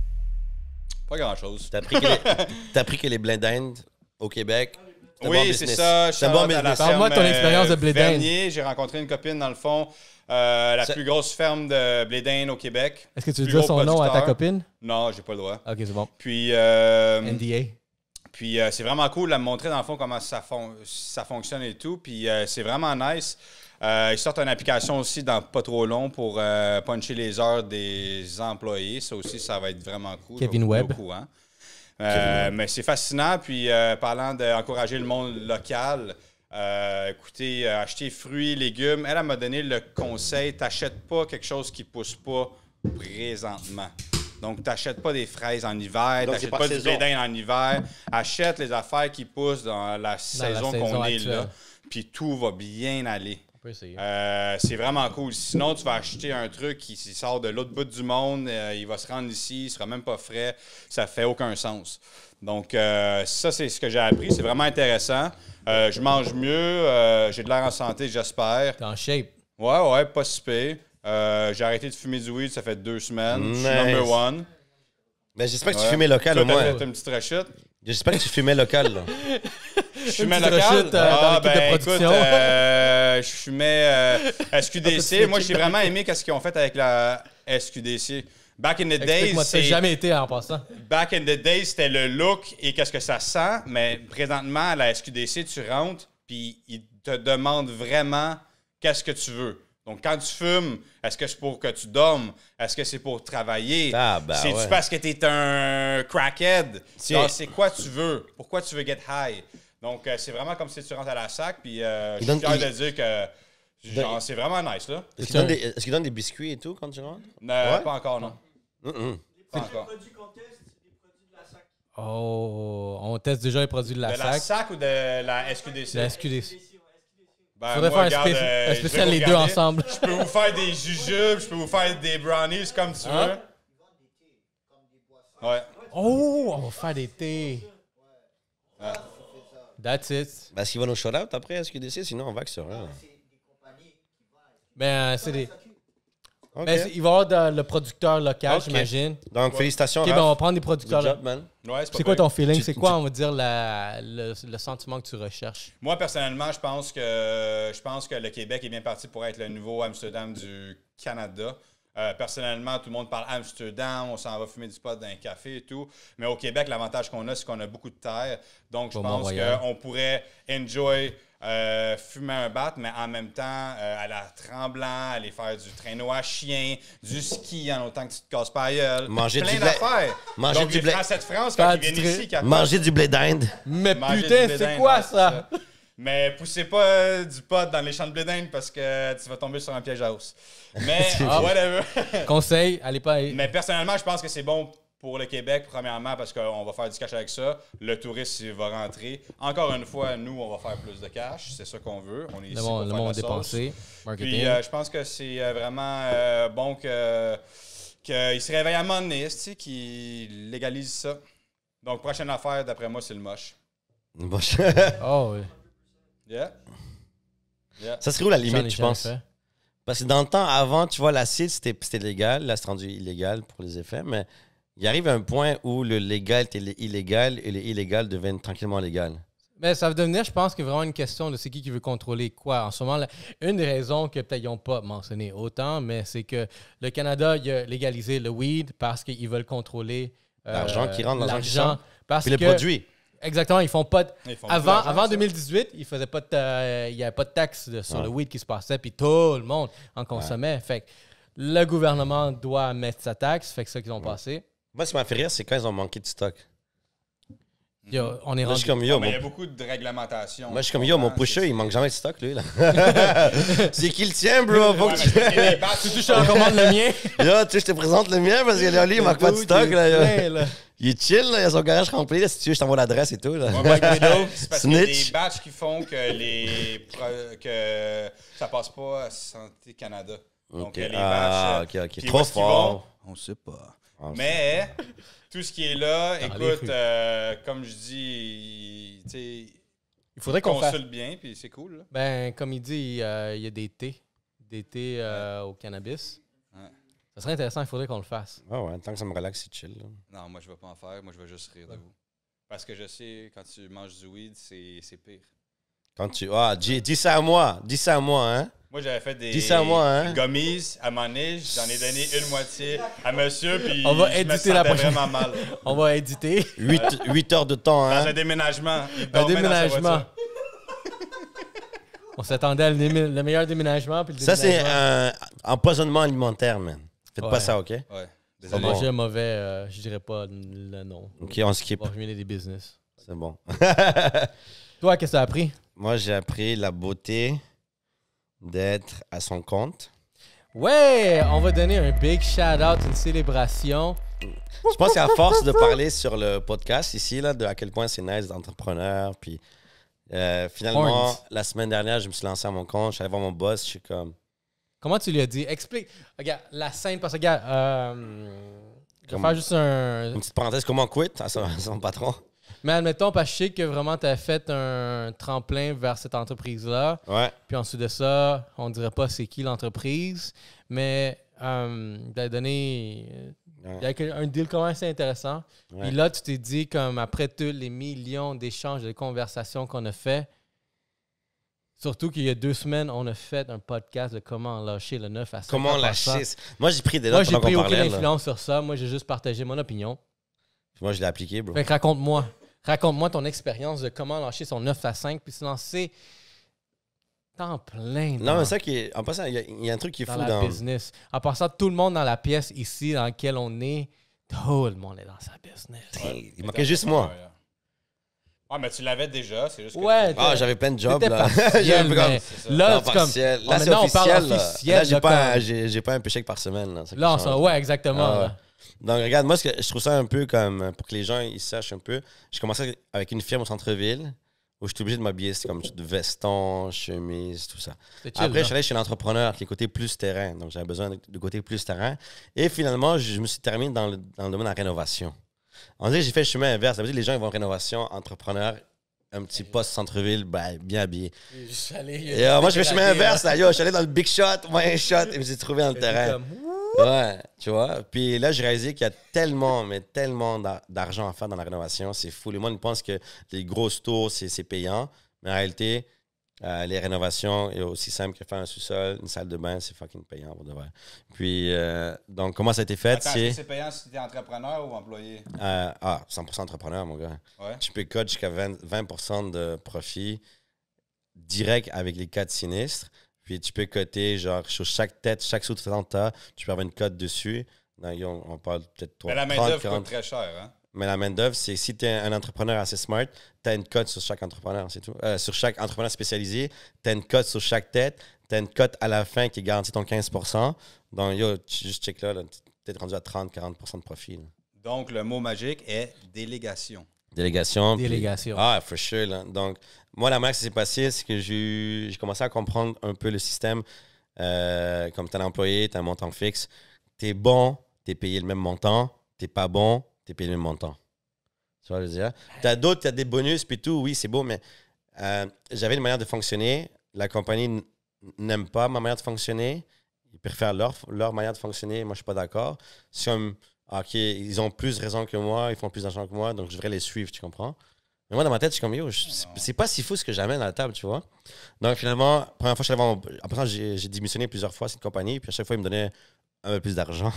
Pas grand-chose. T'as appris que les blés d'Inde au Québec. C'est un bon Oui, c'est business. ça. C'est un bon shout-out à la business. Parle-moi de ton ferme, expérience de blé d'Inde. Vernier. J'ai rencontré une copine, dans le fond, la plus grosse ferme de blé d'Inde au Québec. Est-ce que tu veux Plus dire gros son nom à ta producteur. copine? Non, j'ai pas le droit. Ok, c'est bon. Puis, NDA. puis c'est vraiment cool de me montrer, dans le fond, comment ça fonctionne et tout. Puis, c'est vraiment nice. Ils sortent une application aussi dans pas trop long pour puncher les heures des employés. Ça aussi, ça va être vraiment cool. Kevin Je vais vous Webb. tenir au courant. Mais c'est fascinant. Puis, parlant d'encourager le monde local, écoutez, acheter fruits, légumes. Elle m'a donné le conseil, t'achètes pas quelque chose qui pousse pas présentement. Donc, t'achètes pas des fraises en hiver, Donc, t'achètes c'est par pas du saison. blé d'Inde en hiver. Achète les affaires qui poussent dans la saison saison qu'on est actuelle. là. Puis tout va bien aller. peut essayer. C'est vraiment cool. Sinon, tu vas acheter un truc qui sort de l'autre bout du monde, il va se rendre ici, il sera même pas frais, ça fait aucun sens. Donc, ça, c'est ce que j'ai appris. C'est vraiment intéressant. Je mange mieux, j'ai de l'air en santé, j'espère. T'es en shape. Ouais, pas si pire. J'ai arrêté de fumer du weed, ça fait 2 semaines. Je suis Nice. number one. Ben, j'espère que tu fumais local Toi, au moins. t'as fait une petite rechute. J'espère que tu fumais local. Là. Je fumais petite local. rechute, dans l'équipe de production. Je fumais SQDC. Moi, j'ai vraiment aimé ce qu'ils ont fait avec la SQDC. Back in the days, Explique-moi, tu n'as jamais été en passant. Back in the days, c'était le look et qu'est-ce que ça sent. Mais présentement, à la SQDC, tu rentres puis ils te demandent vraiment qu'est-ce que tu veux. Donc, quand tu fumes, est-ce que c'est pour que tu dormes? Est-ce que c'est pour travailler? Ah, ben C'est-tu ouais. parce que tu es un crackhead? C'est- Genre, c'est quoi tu veux? Pourquoi tu veux get high? Donc, c'est vraiment comme si tu rentres à la sac. Puis, je suis donne- fier il- de dire que genre, c'est vraiment nice, là. Est-ce qu'il donne des biscuits et tout quand tu rentres? Non, Ouais? pas encore, non. Mm-mm. Pas encore. Les produits qu'on teste, c'est des produits de la SAC. Oh, on teste déjà les produits de la De la SAC. SAC ou de la SQDC? La SQDC. Ben, Faudrait moi, faire regarde, un je vais spécial vous les deux regarder. ensemble. Je peux vous faire des jujubes, je peux vous faire des brownies comme tu Hein? veux. Ouais. Oh, on va faire des thés. That's it. Ben, est-ce qu'il va nous shout-out après SQDC? Sinon, on va que sur un. Ben, c'est des. OK. Ben, il va y avoir le producteur local, Ok. j'imagine. Donc, félicitations, Ok, ben, on Raph. va prendre des Good producteurs. job, man. Ouais, C'est quoi ton feeling? Tu- C'est quoi, on va dire, le sentiment que tu recherches? Moi, personnellement, je pense que le Québec est bien parti pour être le nouveau Amsterdam du Canada. Personnellement, tout le monde parle Amsterdam, on s'en va fumer du pot dans un café et tout. Mais au Québec, l'avantage qu'on a, c'est qu'on a beaucoup de terre. Donc, je Pas pense Mont-Royal. qu'on pourrait enjoy fumer un bat, mais en même temps, aller à Tremblant, aller faire du traîneau à chien, du ski en autant que tu te casses pas la gueule. Manger Plein du blé- d'affaires. manger Donc, du les blé- Français de France, Faire quand ils du viennent tri- ici, capotent. Manger du blé d'Inde. Mais Manger putain, du blé c'est d'Inde, quoi ouais, ça? Mais poussez pas du pot dans les champs de blé d'Inde parce que tu vas tomber sur un piège à os. Mais whatever. Conseil, allez pas. Mais personnellement, je pense que c'est bon pour le Québec, premièrement, parce qu'on va faire du cash avec ça. Le touriste il va rentrer. Encore une fois, nous, on va faire plus de cash. C'est ça qu'on veut. On est ici Le pour monde, faire de la sauce. dépensé. Marketing. Puis je pense que c'est vraiment bon qu'il se réveille à un moment donné, tu sais, qu'il légalise ça. Donc, prochaine affaire, d'après moi, c'est le moche. Bon, Oh, oui. Yeah. Yeah. ça serait où la J'en ai limite, je jamais pense? fait. Parce que dans le temps, avant, tu vois, l'acide, c'était légal. Là, c'est rendu illégal pour les effets. Mais il arrive un point où le légal était illégal et le illégal devient tranquillement légal. Mais ça va devenir, je pense, que vraiment une question de c'est qui veut contrôler quoi. En ce moment, une des raisons que peut-être ils n'ont pas mentionné autant, mais c'est que le Canada il a légalisé le weed parce qu'ils veulent contrôler L'argent qui rentre, l'argent qui l'argent. sort. Parce Puis le que, produit. exactement, ils font pas. Ils font beaucoup Avant, d'argent, avant ça. 2018, il n'y avait pas de taxe sur Ouais. le weed qui se passait, puis tout le monde en consommait. Fait que le gouvernement doit mettre sa taxe, fait que c'est ça qu'ils ont passé. Moi, ce qui m'a fait rire, c'est quand ils ont manqué de stock. On est Moi, je suis rendu. comme yo, Mais il y mon- a beaucoup de réglementations. moi, je suis comme yo, mon pusher, il manque jamais de stock, lui. Là. c'est qui le tien, bro? Ouais, Faut mais que tu... les batchs, Tu je te recommande le mien. Yo, tu sais, je te présente le mien parce que là, lui, il manque pas de Dude, stock. il est Là, yo. plein, là. Il est chill, là, il a son garage rempli. Là, si tu veux, je t'envoie l'adresse et tout. Là. Ouais, mais c'est parce qu'il y a Snitch. des batchs qui font que ça passe pas à Santé Canada. Donc, Ok. les Ah, batchs. ok. puis Trop où est-ce qu'ils fort. vont? On sait pas. Ah, Mais tout ce qui est là, les écoute, rues. comme je dis, tu sais, Il faudrait qu'on fasse. consulte bien, puis c'est cool. Là. Ben, comme il dit, il y a des thés au cannabis. Ouais. Ça serait intéressant, il faudrait qu'on le fasse. Ah ouais, tant que ça me relaxe, c'est chill. Là. Non, moi, je vais pas en faire. Moi, je vais juste rire de vous. Parce que je sais, quand tu manges du weed, c'est pire. Quand tu. Ah, dis ça à moi. Dis ça à moi, hein. Moi, j'avais fait des Dis ça à moi, hein. gummies à mon nez. J'en ai donné une moitié à monsieur, puis On va je me éditer la sentais prochaine. vraiment mal. On va éditer 8 heures de temps, Dans hein. un déménagement. Il un dormait dans sa déménagement. voiture. On s'attendait à le meilleur déménagement. Puis le Ça, c'est déménagement. un empoisonnement alimentaire, man. Faites Ouais. pas ça, OK? Ouais, On désolé. bon. mangeait mauvais, je dirais pas le nom. OK, on skip. On va ruiner des business. C'est bon. Toi, qu'est-ce que ça a pris? Moi, j'ai appris la beauté d'être à son compte. Ouais, on va donner un big shout-out, une célébration. Je pense qu'à force de parler sur le podcast ici, là, de à quel point c'est nice d'entrepreneur, puis Finalement, Horns. la semaine dernière, je me suis lancé à mon compte. Je suis allé voir mon boss. Je suis comme... Comment tu lui as dit? Explique. Regarde, la scène, parce que, regarde, je vais faire juste Une petite parenthèse, comment quitte à son patron? Mais admettons, parce que je sais que vraiment, tu as fait un tremplin vers cette entreprise-là. Ouais. Puis ensuite de ça, on dirait pas c'est qui l'entreprise, mais t'as donné... Il y a un deal quand même assez intéressant. Ouais. Puis là, tu t'es dit, comme après tous les millions d'échanges, de conversations qu'on a fait, surtout qu'il y a 2 semaines, on a fait un podcast de comment lâcher le 9 à 5. Comment lâcher? Moi, j'ai pris des notes Moi, j'ai pendant pris qu'on aucune parlait. là. influence sur ça. Moi, j'ai juste partagé mon opinion. Puis moi, je l'ai appliqué, bro. Fait que raconte-moi. Raconte-moi ton expérience de comment lâcher son 9 à 5 puis se lancer temps plein Non, mais ça qui est... En passant, il y a un truc qui est dans fou la dans... business. En passant, tout le monde dans la pièce ici dans laquelle on est, tout le monde est dans sa business. Il manquait juste moi. Ah, mais tu l'avais déjà, c'est juste que... Ouais, Ah, j'avais plein de jobs, C'était là. partiel, J'avais pas mais c'est ça. là, Non, c'est comme... partiel. Ah, Là, c'est maintenant, on parle officiel. Là, officiel, là j'ai là, pas, comme- j'ai pas un paycheck par semaine. Là, ça qui Là, change. ça, ouais, exactement. Ah, ouais. là. Donc, regarde, moi, je trouve ça un peu comme, pour que les gens ils sachent un peu, je commençais avec une firme au centre-ville où j'étais obligé de m'habiller, c'est comme de veston, chemise, tout ça. C'est chill, Après, je là. suis allé chez l'entrepreneur qui est côté plus terrain. Donc, j'avais besoin de côté plus terrain. Et finalement, je me suis terminé dans le domaine de la rénovation. On dirait que j'ai fait le chemin inverse. Ça veut dire que les gens ils vont en rénovation, entrepreneur, un petit poste centre-ville, ben, bien habillé. Je suis allé- Et moi, je fais le chemin inverse. Là. Yo, je suis allé dans le big shot, moyen shot, et je me suis trouvé dans le terrain. Comme, Ouais, tu vois. Puis là, j'ai réalisé qu'il y a tellement, mais tellement d'argent à faire dans la rénovation. C'est fou. Le monde pense que les grosses tours, c'est payant. Mais en réalité, les rénovations est aussi simple que faire un sous-sol, une salle de bain, c'est fucking payant pour de vrai. Puis, donc, comment ça a été fait? Attends, est-ce que c'est payant si tu es entrepreneur ou employé? 100% entrepreneur, mon gars. Ouais. Tu peux cote jusqu'à 20% de profit direct avec les cotes sinistres. Puis tu peux coter, genre, sur chaque tête, chaque sous-traitant que t'as, tu peux avoir une cote dessus. Donc, on parle peut-être Mais la 30, main-d'œuvre 40. coûte très cher, hein? Mais la main-d'œuvre, c'est si tu es un entrepreneur assez smart, tu as une cote sur chaque entrepreneur, c'est tout. Sur chaque entrepreneur spécialisé, tu as une cote sur chaque tête, tu as une cote à la fin qui garantit ton 15%. Donc, yo, tu juste check là, tu es rendu à 30-40% de profit. Là. Donc, le mot magique est délégation. Délégation. Délégation. For sure. Là. Donc, moi, la manière que ça s'est passé, c'est que j'ai commencé à comprendre un peu le système. Comme tu es un employé, tu as un montant fixe. Tu es bon, tu es payé le même montant. Tu pas bon, tu es payé le même montant. Tu vois, je veux dire? Tu as d'autres, tu as des bonus, puis tout. Oui, c'est beau, mais j'avais une manière de fonctionner. La compagnie n'aime pas ma manière de fonctionner. Ils préfèrent leur manière de fonctionner. Moi, je suis pas d'accord. C'est comme, OK, ils ont plus raison que moi, ils font plus d'argent que moi, donc je devrais les suivre, tu comprends? Mais moi, dans ma tête, je suis comme, yo, c'est pas si fou ce que j'amène à la table, tu vois? Donc, finalement, première fois, je suis allé voir après, j'ai démissionné plusieurs fois cette compagnie, puis à chaque fois, ils me donnaient un peu plus d'argent.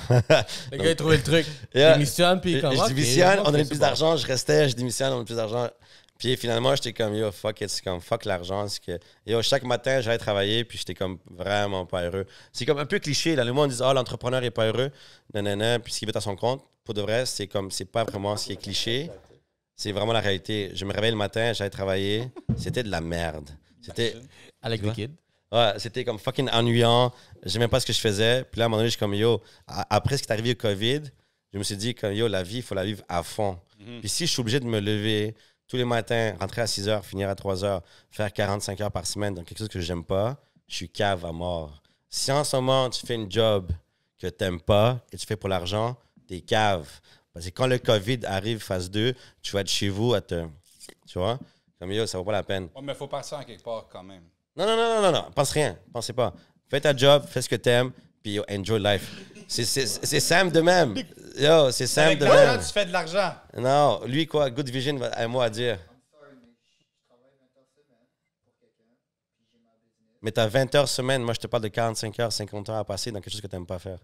Le gars a trouvé le truc. Yeah. Il démissionne, puis comme... Je ok, démissionne, on ok, donnait c'est plus bon. d'argent, je restais, je démissionne, on donne plus d'argent. Puis finalement, j'étais comme, yo, fuck it, c'est comme, fuck l'argent. C'est que, yo, chaque matin, j'allais travailler, puis j'étais comme vraiment pas heureux. C'est comme un peu cliché, là. Le monde dit, l'entrepreneur est pas heureux, nanana, puis ce qu'il veut à son compte. Pour de vrai, c'est comme, c'est pas vraiment ce qui est cliché. C'est vraiment la réalité. Je me réveillais le matin, j'allais travailler, c'était de la merde. C'était. Avec Tu vois? Liquid. Ouais, c'était comme fucking ennuyant. J'aimais même pas ce que je faisais. Puis là, à un moment donné, je suis comme, yo, après ce qui est arrivé au COVID, je me suis dit, comme, yo, la vie, il faut la vivre à fond. Puis si je suis obligé de me lever tous les matins, rentrer à 6 heures, finir à 3 heures, faire 45 heures par semaine dans quelque chose que j'aime pas, je suis cave à mort. Si en ce moment, tu fais une job que t'aimes pas et tu fais pour l'argent, t'es cave. Parce que quand le COVID arrive, phase 2, tu vas être chez vous à te... Tu vois? Comme, yo, ça vaut pas la peine. Ouais, mais il faut partir en quelque part quand même. Non. Pense rien. Pensez pas. Fais ta job, fais ce que t'aimes, puis yo, enjoy life. C'est simple de même. Yo, c'est simple Avec de l'argent, même. tu fais de l'argent. Non, lui, quoi, Good Vision a un mot à dire. I'm sorry, mais je travaille 20 heures semaine pour quelqu'un, puis j'ai ma business. Mais t'as 20 heures semaine. Moi, je te parle de 45 heures, 50 heures à passer dans quelque chose que t'aimes pas faire.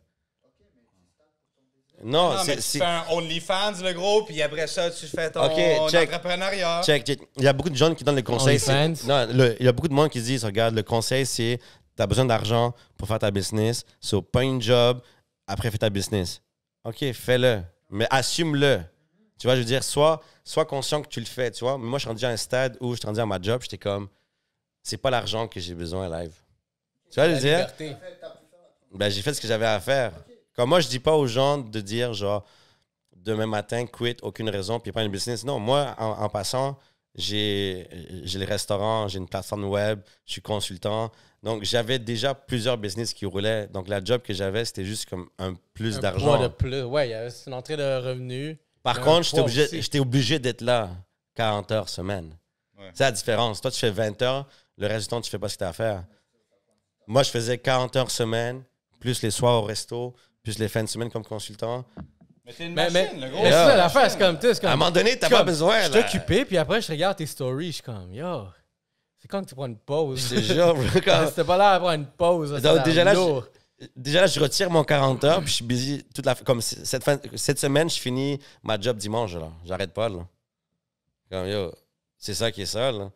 Non, Non, mais tu c'est... fais un OnlyFans, le gros, puis après ça, tu fais ton Ok, check. entrepreneuriat. Check. Il y a beaucoup de gens qui donnent le conseil. OnlyFans? Non, il y a beaucoup de monde qui disent, regarde, le conseil, c'est tu as besoin d'argent pour faire ta business. So, pas une job, après fais ta business. OK, fais-le. Mais assume-le. Tu vois, je veux dire, sois conscient que tu le fais, tu vois. Mais moi, je suis rendu à un stade où je suis rendu à ma job, j'étais comme, c'est pas l'argent que j'ai besoin live. Tu vois, je veux dire? Liberté. Ben, j'ai fait ce que j'avais à faire. Comme moi, je dis pas aux gens de dire, genre, demain matin, quit, aucune raison, puis prendre une business. Non, moi, en passant, j'ai le restaurant, j'ai une plateforme web, je suis consultant. Donc, j'avais déjà plusieurs business qui roulaient. Donc, la job que j'avais, c'était juste comme un plus Un d'argent. poids de plus. Ouais, il y avait une entrée de revenus. Par un contre, poids aussi. j'étais obligé d'être là 40 heures semaine. Ouais. C'est la différence. Toi, tu fais 20 heures, le reste du temps, tu fais pas ce que tu as à faire. Moi, je faisais 40 heures semaine, plus les soirs au resto, plus les fins de semaine comme consultant. Mais t'es une Mais machine, le gros. c'est ça l'affaire, c'est comme, tu sais, c'est comme. À un moment donné, t'as comme, pas besoin. Je suis là. occupé, puis après, je regarde tes stories, je suis comme, yo, c'est quand que tu prends une pause? Je te jure, bro, quand- C'était pas là à prendre une pause. là, Donc, c'était déjà là, lourd. je retire mon 40 heures, puis je suis busy toute la... Comme cette semaine, je finis ma job dimanche, là. J'arrête pas, là. Comme, yo, c'est ça qui est ça, là.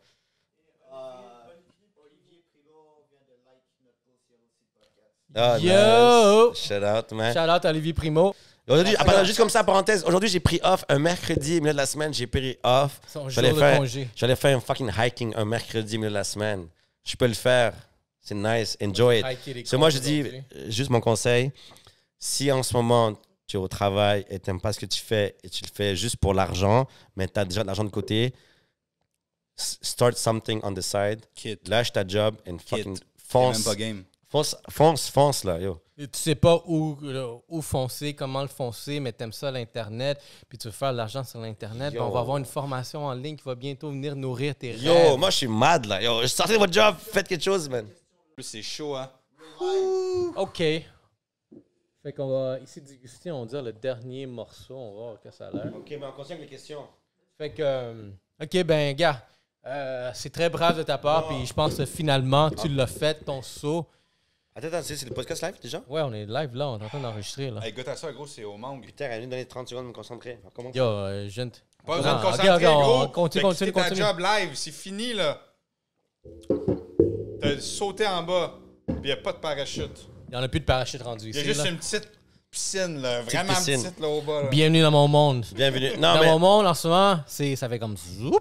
Olivier Primo vient de like notre post sur le site podcast. Ah, Yo! nice. Shout out, man. Shout out à Olivier Primo. Aujourd'hui, juste comme ça, parenthèse, aujourd'hui, j'ai pris off un mercredi, milieu de la semaine, j'ai pris off. Son J'allais jour de congé. J'allais faire un fucking hiking un mercredi, milieu de la semaine. Je peux le faire. C'est nice. Enjoy it. Hiker les So, moi, je côtes dis, aujourd'hui. juste mon conseil, si en ce moment, tu es au travail et tu n'aimes pas ce que tu fais et tu le fais juste pour l'argent, mais tu as déjà de l'argent de côté, start something on the side. Kid. Lâche ta job and fucking Même fonce. pas game. Fonce, là, yo. Et tu sais pas où foncer, comment le foncer, mais t'aimes ça l'Internet, puis tu veux faire de l'argent sur l'Internet. Yo. Ben, on va avoir une formation en ligne qui va bientôt venir nourrir tes Yo, rêves. moi, je suis mad, là. Yo, sortez de votre job, faites quelque chose, man. C'est chaud, hein? OK. Fait qu'on va ici déguster, on va dire le dernier morceau. On va voir que ça a l'air. OK, mais on continue avec les questions. Fait que, OK, ben, gars, c'est très brave de ta part, puis je pense que finalement, tu l'as fait, ton saut. Attends, c'est le podcast live, déjà? Ouais, on est live là, on est en train d'enregistrer, là. Hey, goûte à ça, gros, c'est au mangue. Putain, elle a nous donner 30 secondes de me concentrer. Alors, comment Yo, je viens de... Pas besoin de Ah, concentrer, ok, on gros. continue, T'as continue, quitté ta continue. job live, c'est fini, là. T'as sauté en bas, puis il n'y a pas de parachute. Il n'y en a plus de parachute rendu Il y a ici, juste là. une petite piscine, là. Vraiment piscine. petite, là, au bas, là. Bienvenue dans mon monde. Bienvenue. Non, Dans mais mon monde, en ce moment, ça fait comme zoup.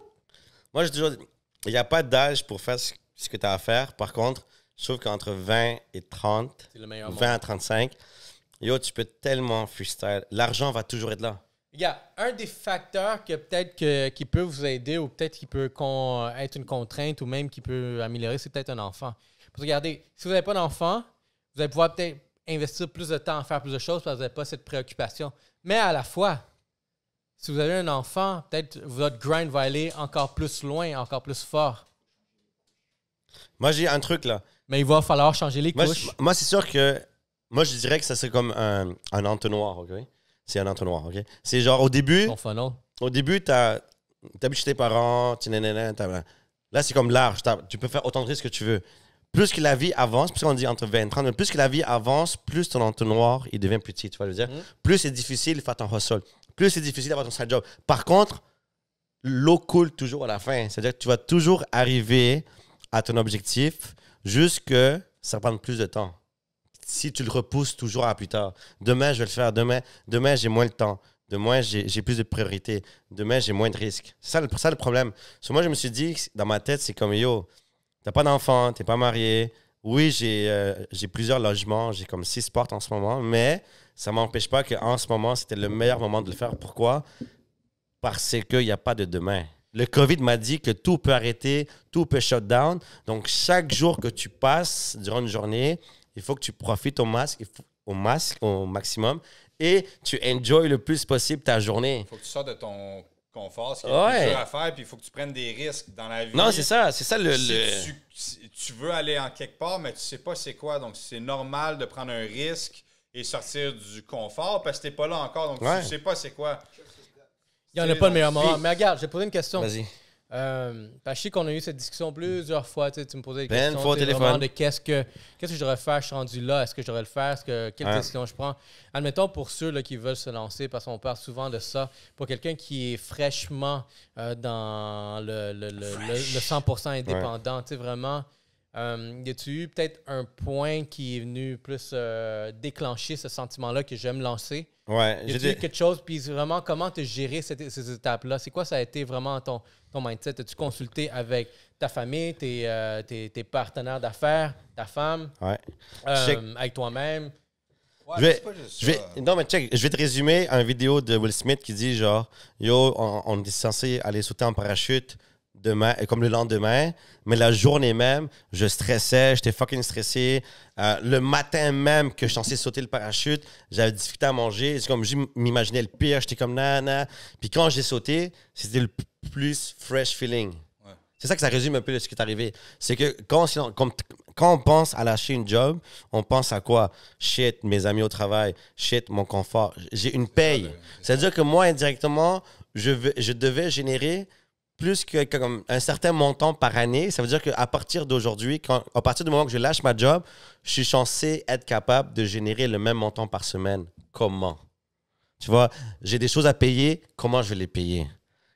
moi, j'ai toujours dit, il n'y a pas d'âge pour faire ce que tu as à faire. Par contre, je trouve qu'entre 20 et 30, C'est le meilleur 20 monde. à 35, yo, tu peux tellement freestyle. L'argent va toujours être là. Regarde, un des facteurs que peut-être qui peut vous aider ou peut-être qui peut être une contrainte ou même qui peut améliorer, c'est peut-être un enfant. Parce que regardez, si vous n'avez pas d'enfant, vous allez pouvoir peut-être investir plus de temps à faire plus de choses parce que vous n'avez pas cette préoccupation. Mais à la fois, si vous avez un enfant, peut-être votre grind va aller encore plus loin, encore plus fort. Moi, j'ai un truc, là. Mais il va falloir changer les couches. Moi, c'est sûr que... Moi, je dirais que ça serait comme un entonnoir, OK? C'est un entonnoir, OK? C'est genre, au début, Ton funnel. t'habites chez tes parents, là, c'est comme large. Tu peux faire autant de risques que tu veux. Plus que la vie avance, plus on dit entre 20 et 30, mais plus que la vie avance, plus ton entonnoir, il devient petit, tu vois le dire? Plus c'est difficile de faire ton hustle. Plus c'est difficile d'avoir ton side job. Par contre, l'eau coule toujours à la fin. C'est-à-dire que tu vas toujours arriver à ton objectif, juste que ça va prendre plus de temps. Si tu le repousses toujours à plus tard. Demain, je vais le faire. Demain j'ai moins de temps. Demain, j'ai plus de priorités. Demain, j'ai moins de risques. C'est ça le problème. So, moi, je me suis dit, dans ma tête, c'est comme, yo, t'as pas d'enfant, t'es pas marié. Oui, j'ai plusieurs logements. J'ai comme 6 portes en ce moment. Mais ça m'empêche pas qu'en ce moment, c'était le meilleur moment de le faire. Pourquoi? Parce qu'il n'y a pas de demain. Le COVID m'a dit que tout peut arrêter, tout peut shut down. Donc, chaque jour que tu passes durant une journée, il faut que tu profites au maximum et tu enjoy le plus possible ta journée. Il faut que tu sortes de ton confort, ce qui est Ouais. plus dur à faire, puis il faut que tu prennes des risques dans la vie. Non, c'est ça le... Si tu veux aller en quelque part, mais tu sais pas c'est quoi, donc c'est normal de prendre un risque et sortir du confort parce que t'es pas là encore, donc Ouais. tu sais pas c'est quoi. Il n'y en a pas de meilleur moment. Puis- Mais regarde, je vais poser une question. Vas-y. Parce que je sais qu'on a eu cette discussion plusieurs fois. Tu me posais des Ben, questions. fois au tu sais, téléphone. vraiment de qu'est-ce que je devrais faire? Je suis rendu là. Est-ce que je devrais le faire? Quelle Ouais. décision je prends? Admettons pour ceux là, qui veulent se lancer, parce qu'on parle souvent de ça, pour quelqu'un qui est fraîchement dans le 100% indépendant, tu sais, vraiment, y a-tu eu peut-être un point qui est venu plus déclencher ce sentiment-là que j'aime lancer? Ouais, Y a-tu eu quelque chose, puis vraiment, comment tu as géré ces étapes-là? C'est quoi ça a été vraiment ton mindset? As-tu consulté avec ta famille, tes partenaires d'affaires, ta femme, ouais. Check. avec toi-même? Ouais, Je vais- c'est pas juste Je vais, ça. non, mais check, je vais te résumer une vidéo de Will Smith qui dit genre, yo, on est censé aller sauter en parachute demain, comme le lendemain, mais la journée même, je stressais, j'étais fucking stressé. Le matin même que je suis censé sauter le parachute, j'avais difficulté à manger. C'est comme, je m'imaginais le pire, j'étais comme nana. Puis quand j'ai sauté, c'était le plus fresh feeling. Ouais. C'est ça que ça résume un peu de ce qui est arrivé. C'est que quand on pense à lâcher une job, on pense à quoi? Shit, mes amis au travail. Shit, mon confort. J'ai une paye. C'est-à-dire que moi, indirectement, je devais générer plus que comme un certain montant par année. Ça veut dire qu'à partir d'aujourd'hui, à partir du moment que je lâche ma job, je suis censé être capable de générer le même montant par semaine. Comment? Tu vois, j'ai des choses à payer. Comment je vais les payer?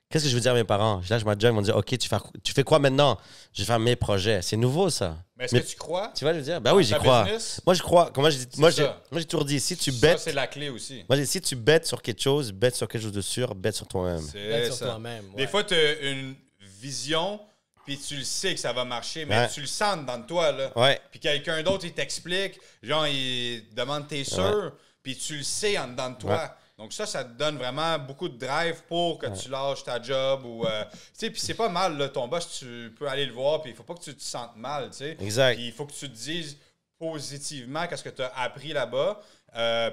Qu'est-ce que je veux dire à mes parents? Je lâche ma job, ils vont dire, OK, tu fais quoi maintenant? Je vais faire mes projets. C'est nouveau, ça. Mais est-ce que tu crois? Tu vois, je veux dire? Ben oui, j'y crois. Business? Moi, je crois. Moi, j'ai toujours dit, si tu bêtes... Ça, c'est la clé aussi. Moi, j'ai dit, si tu bêtes sur quelque chose, bête sur quelque chose de sûr, bête sur toi-même. Bête sur toi-même, ouais. Des fois, tu as une vision, puis tu le sais que ça va marcher, mais tu le sens dans toi, là. Ouais. Puis quelqu'un d'autre, il t'explique, genre, il demande, t'es sûr? Puis tu le sais en dedans de toi. Ouais. Donc ça te donne vraiment beaucoup de drive pour que tu lâches ta job ou... tu sais, puis c'est pas mal, là, ton boss, tu peux aller le voir, puis il faut pas que tu te sentes mal, tu sais. Exact. Puis il faut que tu te dises positivement qu'est-ce que tu as appris là-bas,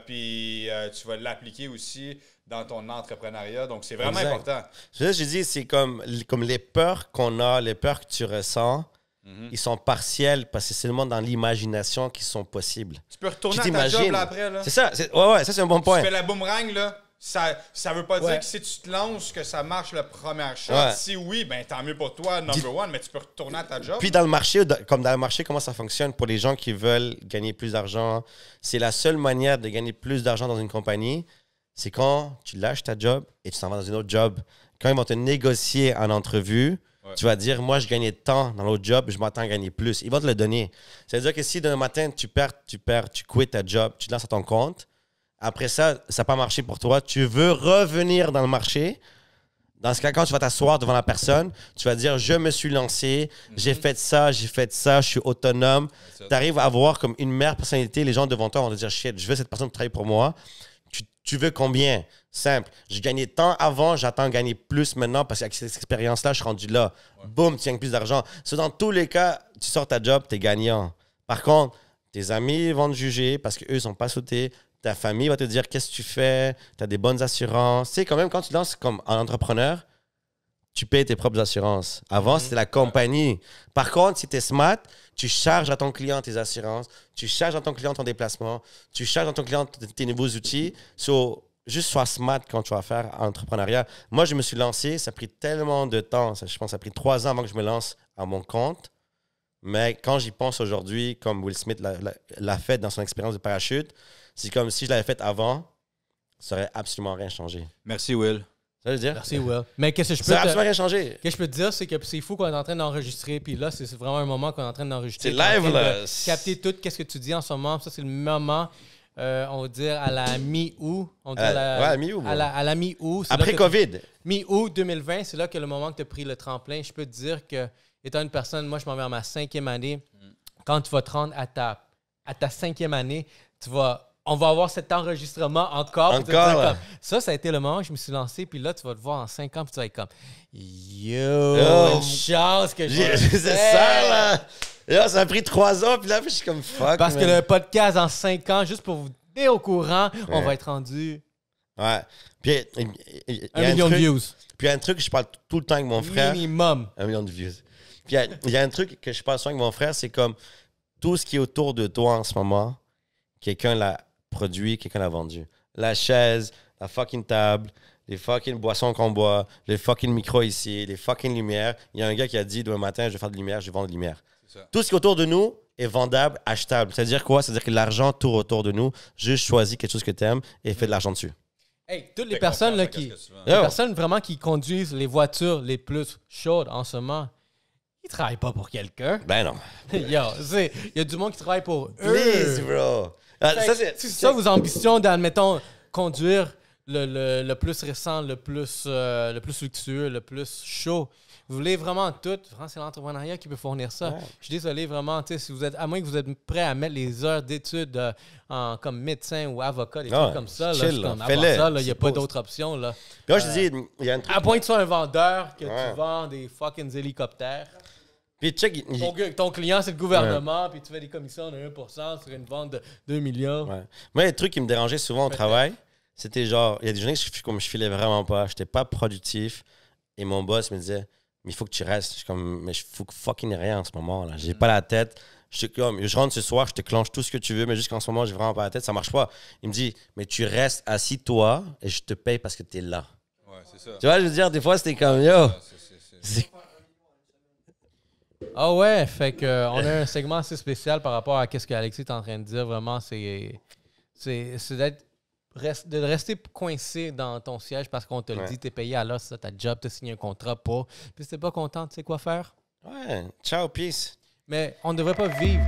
puis tu vas l'appliquer aussi dans ton entrepreneuriat. Donc c'est vraiment important. J'ai dit, c'est comme les peurs qu'on a, les peurs que tu ressens, ils sont partiels parce que c'est seulement dans l'imagination qu'ils sont possibles. Tu peux retourner à ta job là, après. Là. C'est ça. Ouais, ça, c'est un bon point. Tu fais la boomerang, là. Ça veut pas dire que si tu te lances, que ça marche le premier shot. Ouais. Si oui, ben tant mieux pour toi, number one, mais tu peux retourner à ta job. Puis dans le marché, comme dans le marché, comment ça fonctionne pour les gens qui veulent gagner plus d'argent? C'est la seule manière de gagner plus d'argent dans une compagnie, c'est quand tu lâches ta job et tu t'en vas dans une autre job. Quand ils vont te négocier en entrevue, tu vas dire, moi, je gagnais tant dans l'autre job, je m'attends à gagner plus. Ils vont te le donner. C'est-à-dire que si demain matin, tu quittes ta job, tu te lances à ton compte, après ça n'a pas marché pour toi, tu veux revenir dans le marché. Dans ce cas, quand tu vas t'asseoir devant la personne, tu vas dire, je me suis lancé, j'ai fait ça, je suis autonome. Tu arrives à avoir comme une meilleure personnalité. Les gens devant toi vont te dire, shit, je veux cette personne qui travaille pour moi. Tu veux combien? Simple. Je gagnais tant avant, j'attends de gagner plus maintenant parce qu'avec cette expérience-là, je suis rendu là. Ouais. Boum, tu gagnes plus d'argent. Dans tous les cas, tu sors ta job, tu es gagnant. Par contre, tes amis vont te juger parce qu'eux ne sont pas sautés. Ta famille va te dire qu'est-ce que tu fais, tu as des bonnes assurances. Tu sais, quand même, quand tu lances comme un entrepreneur, tu payes tes propres assurances. Avant, c'était la compagnie. Par contre, si tu es smart, tu charges à ton client tes assurances, tu charges à ton client ton déplacement, tu charges à ton client tes nouveaux outils. Juste sois smart quand tu vas faire entrepreneuriat. Moi, je me suis lancé, ça a pris tellement de temps. Je pense que ça a pris 3 ans avant que je me lance à mon compte. Mais quand j'y pense aujourd'hui, comme Will Smith l'a fait dans son expérience de parachute, c'est comme si je l'avais fait avant, ça n'aurait absolument rien changé. Merci, Will. Ça veut dire? Merci, Will. Mais qu'est-ce que je peux ça n'a absolument rien changé. Qu'est-ce que je peux te dire, c'est que c'est fou qu'on est en train d'enregistrer, puis là, c'est vraiment un moment qu'on est en train d'enregistrer. C'est live, là. Capter tout ce que tu dis en ce moment. Ça, c'est le moment, on va dire, à la mi-août. Ouais, à la mi-août. À la mi-août. Après COVID. Mi-août 2020, c'est là que le moment que tu as pris le tremplin. Je peux te dire que, étant une personne, moi, je m'en vais à ma 5e année. Quand tu vas te rendre à ta 5e année, on va avoir cet enregistrement encore. Ça a été le moment où je me suis lancé. Puis là, tu vas te voir en 5 ans. Puis tu vas être comme, une chance que j'ai. C'est ça, là. Là, ça a pris 3 ans. Puis là, je suis comme fuck. Parce que le podcast, en 5 ans, juste pour vous tenir au courant, on va être rendu. Ouais. Puis, 1 million de views. Puis, il y a un truc que je parle tout le temps avec mon frère. Minimum. 1 million de views. Puis, il y a un truc que je parle souvent avec mon frère, c'est comme tout ce qui est autour de toi en ce moment, quelqu'un l'a produit, quelqu'un l'a vendu. La chaise, la fucking table, les fucking boissons qu'on boit, les fucking micros ici, les fucking lumières. Il y a un gars qui a dit demain matin, je vais faire de lumière, je vais vendre de lumière. Tout ce qui est autour de nous est vendable, achetable. C'est-à-dire quoi? C'est-à-dire que l'argent tourne autour de nous. Juste choisis quelque chose que tu aimes et fais de l'argent dessus. Hey, toutes les personnes là, les personnes vraiment qui conduisent les voitures les plus chaudes en ce moment, ils travaillent pas pour quelqu'un. Ben non. Il y a du monde qui travaille pour eux. Please, bro. C'est ça vos ambitions d'admettons conduire le plus récent, le plus luxueux, le plus chaud. Vous voulez vraiment tout. Vraiment, c'est l'entrepreneuriat qui peut fournir ça. Ouais. Je suis désolé, vraiment, si vous êtes, à moins que vous êtes prêt à mettre les heures d'études comme médecin ou avocat, des trucs comme ça, là, chill, comme, là. à part Fais-le. ça, il n'y a C'est pas pas- d'autre option. Là. Puis là, je te dis, il y a un truc. À point que tu sois un vendeur, que Ouais. tu vends des fucking hélicoptères. Puis check, Ton client, c'est le gouvernement, puis tu fais des commissions de 1% sur une vente de 2 millions. ouais. Moi, les trucs qui me dérangeaient souvent au travail, c'était genre, il y a des journées comme je filais vraiment pas, j'étais pas productif, et mon boss me disait, mais il faut que tu restes. Je suis comme, mais il faut que fucking rien en ce moment, là. J'ai pas la tête. Je rentre ce soir, je te clenche tout ce que tu veux, mais jusqu'en ce moment, j'ai vraiment pas la tête, ça marche pas. Il me dit, mais tu restes assis-toi et je te paye parce que t'es là. Ouais, c'est ça. Tu vois, je veux dire, des fois, c'était comme, yo. C'est- Ah ouais, fait que on a un segment assez spécial par rapport à ce que Alexis est en train de dire. Vraiment, c'est de rester coincé dans ton siège parce qu'on te le Ouais. dit, t'es payé à l'os, c'est ta job, t'as signé un contrat pour. Puis si t'es pas content, tu sais quoi faire. Ouais, ciao, peace. Mais on ne devrait pas vivre.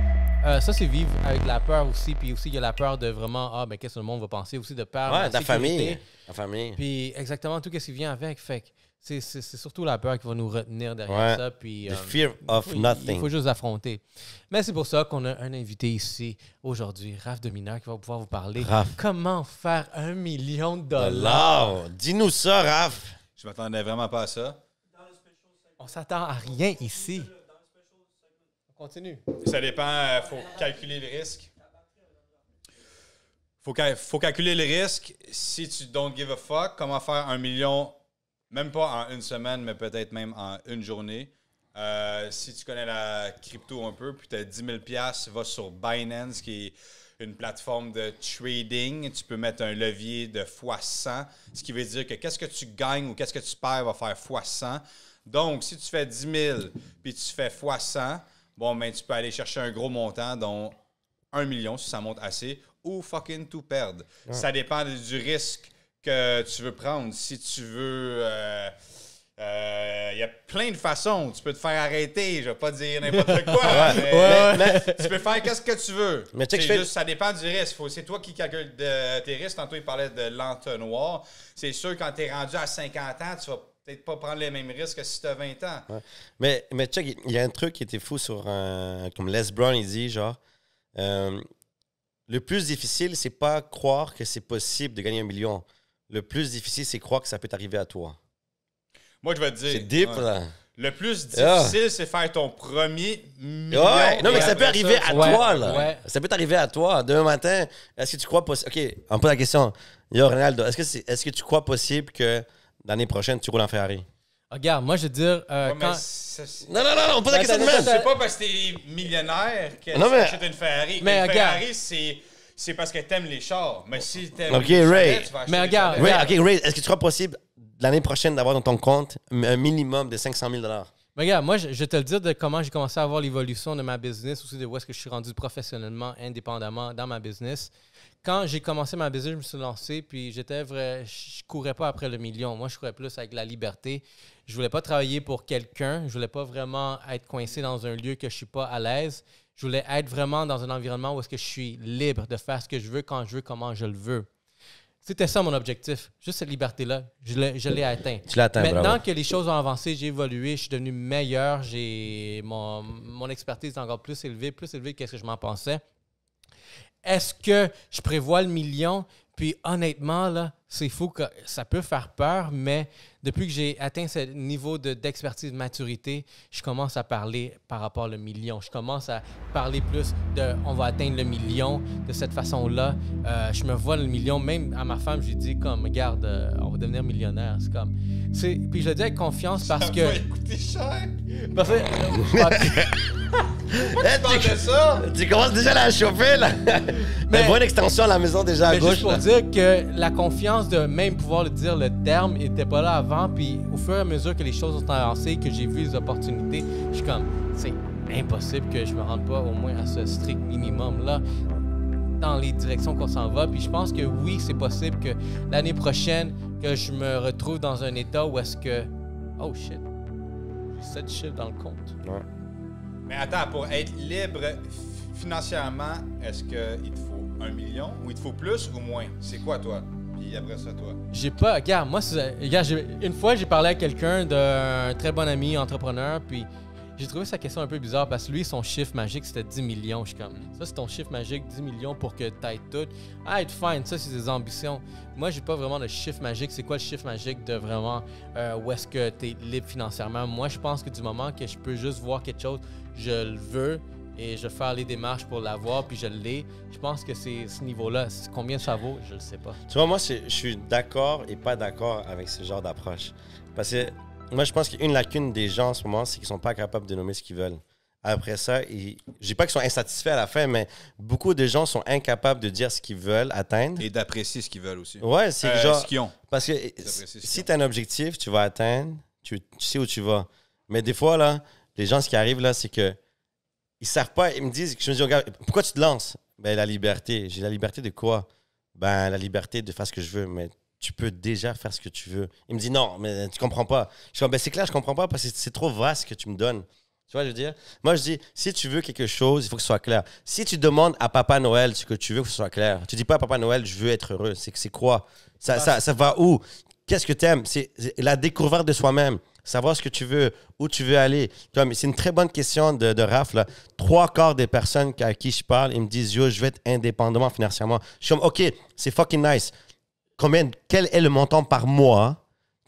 Ça, c'est vivre avec la peur aussi. Puis aussi, il y a la peur de vraiment, ben qu'est-ce que le monde va penser aussi de peur. Ouais, de ta sécurité. famille. Ta famille. Puis exactement tout ce qui vient avec. Fait que c'est surtout la peur qui va nous retenir derrière Ouais. ça. Puis, The fear of il nothing. faut juste affronter. Mais c'est pour ça qu'on a un invité ici aujourd'hui, Raph Demineur, qui va pouvoir vous parler Raph. comment faire $1 million. Dollar. Dis-nous ça, Raph. Je m'attendais vraiment pas à ça. On s'attend à rien ici. On continue. Ça dépend, faut calculer le risque. Faut calculer le risque. Si tu don't give a fuck, comment faire 1 million, même pas en une semaine, mais peut-être même en une journée. Si tu connais la crypto un peu, puis tu as 10 000 $, va sur Binance, qui est une plateforme de trading. Tu peux mettre un levier de x100, ce qui veut dire que qu'est-ce que tu gagnes ou qu'est-ce que tu perds va faire x100. Donc, si tu fais 10 000 puis tu fais x100, bon, ben, tu peux aller chercher un gros montant, dont 1 million, si ça monte assez, ou fucking tout perdre. Ça dépend du risque que tu veux prendre. Si tu veux... il y a plein de façons. Tu peux te faire arrêter, je vais pas dire n'importe quoi. mais tu peux faire qu'est-ce que tu veux. Mais check, C'est je fais- juste, ça dépend du risque. C'est toi qui calcules tes risques. Tantôt, il parlait de l'entonnoir. C'est sûr, quand tu es rendu à 50 ans, tu vas peut-être pas prendre les mêmes risques que si tu as 20 ans. Ouais. Mais check, il y a un truc qui était fou sur comme Les Brown, il dit, genre, le plus difficile, c'est pas croire que c'est possible de gagner 1 million. Le plus difficile, c'est croire que ça peut t'arriver à toi. Moi, je vais te dire. C'est deep, ouais. là. Le plus difficile, c'est faire ton premier million. Ouais, non, mais Et ça peut après arriver à ouais, toi, là. ouais. Ça peut t'arriver à toi. Demain matin, est-ce que tu crois possible... OK, on me pose la question. Yo, Ronaldo, est-ce que tu crois possible que l'année prochaine, tu roules en Ferrari? Regarde, moi, je veux dire, Ouais, mais quand... c'est Non, on pose la question de Attends, même. pas parce que t'es millionnaire que Non, tu mais- achètes une Ferrari. Mais Une regarde. Ferrari, c'est parce que t'aimes les chars. Mais si t'aimes Ok, les Ray. chalets, tu vas acheter Mais des regarde, chalets. Ray, OK, Ray, est-ce que tu crois possible l'année prochaine d'avoir dans ton compte un minimum de 500 000 $? Mais regarde, moi, je vais te le dire de comment j'ai commencé à voir l'évolution de ma business, aussi de où est-ce que je suis rendu professionnellement, indépendamment dans ma business. Quand j'ai commencé ma business, je me suis lancé, puis je courais pas après le million. Moi, je courais plus avec la liberté. Je voulais pas travailler pour quelqu'un. Je voulais pas vraiment être coincé dans un lieu que je suis pas à l'aise. Je voulais être vraiment dans un environnement où est-ce que je suis libre de faire ce que je veux, quand je veux, comment je le veux. C'était ça mon objectif. Juste cette liberté-là. Je l'ai atteint. Tu l'as atteint, Maintenant bravo. que les choses ont avancé, j'ai évolué, je suis devenu meilleur, mon expertise est encore plus élevée que ce que je m'en pensais. Est-ce que je prévois le million? Puis honnêtement, là, c'est fou que ça peut faire peur, mais depuis que j'ai atteint ce niveau d'expertise, de maturité, je commence à parler par rapport au million. Je commence à parler plus de on va atteindre le million de cette façon-là. Je me vois le million, même à ma femme, je lui dis comme, regarde, on va devenir millionnaire. C'est comme. Puis je le dis avec confiance parce Ça que. va coûter cher. Parce que- Eh, Parle de ça. tu commences déjà à la chauffer, là. Mais vois une extension à la maison déjà à Mais gauche. juste pour là. dire que la confiance de même pouvoir le dire, le terme n'était pas là avant. Puis au fur et à mesure que les choses ont avancé, que j'ai vu les opportunités, je suis comme, c'est impossible que je me rende pas au moins à ce strict minimum-là dans les directions qu'on s'en va. Puis je pense que oui, c'est possible que l'année prochaine, que je me retrouve dans un état où est-ce que... Oh shit, j'ai 7 chiffres dans le compte. Mais attends, pour être libre financièrement, est-ce qu'il te faut 1 million ou il te faut plus ou moins? C'est quoi, toi? Puis après ça, toi. J'ai pas. Regarde, moi, une fois, j'ai parlé à quelqu'un d'un très bon ami entrepreneur, puis j'ai trouvé sa question un peu bizarre parce que lui, son chiffre magique, c'était 10 millions. Je suis comme, ça, c'est ton chiffre magique, 10 millions pour que t'ailles tout. Ah, it's fine, ça, c'est des ambitions. Moi, j'ai pas vraiment de chiffre magique. C'est quoi le chiffre magique de vraiment où est-ce que t'es libre financièrement? Moi, je pense que du moment que je peux juste voir quelque chose, je le veux et je vais faire les démarches pour l'avoir, puis je l'ai. Je pense que c'est ce niveau-là. Combien ça vaut, je le sais pas. Tu vois, moi, je suis d'accord et pas d'accord avec ce genre d'approche. Parce que moi, je pense qu'une lacune des gens en ce moment, c'est qu'ils sont pas capables de nommer ce qu'ils veulent. Après ça, je dis pas qu'ils sont insatisfaits à la fin, mais beaucoup de gens sont incapables de dire ce qu'ils veulent atteindre. Et d'apprécier ce qu'ils veulent aussi. Ouais, c'est genre... Ce qu'ils ont. Parce que si tu as un objectif, tu vas atteindre, tu sais où tu vas. Mais des fois, là, les gens, ce qui arrive, là, c'est que ils savent pas, ils me disent, je me dis, regarde, pourquoi tu te lances? Ben, la liberté. J'ai la liberté de quoi? Ben, la liberté de faire ce que je veux, mais tu peux déjà faire ce que tu veux. Il me dit, non, mais tu comprends pas. Je dis, ben, c'est clair, je comprends pas parce que c'est trop vaste ce que tu me donnes. Tu vois, je veux dire? Moi, je dis, si tu veux quelque chose, il faut que ce soit clair. Si tu demandes à Papa Noël ce que tu veux, il faut que ce soit clair. Tu dis pas à Papa Noël, je veux être heureux. C'est quoi? Ça va où? Qu'est-ce que tu aimes? C'est la découverte de soi-même. Savoir ce que tu veux, où tu veux aller. C'est une très bonne question de Raph. Là. 3/4 des personnes à qui je parle, ils me disent, yo, je veux être indépendamment financièrement. Je suis comme, OK, c'est fucking nice. Quel est le montant par mois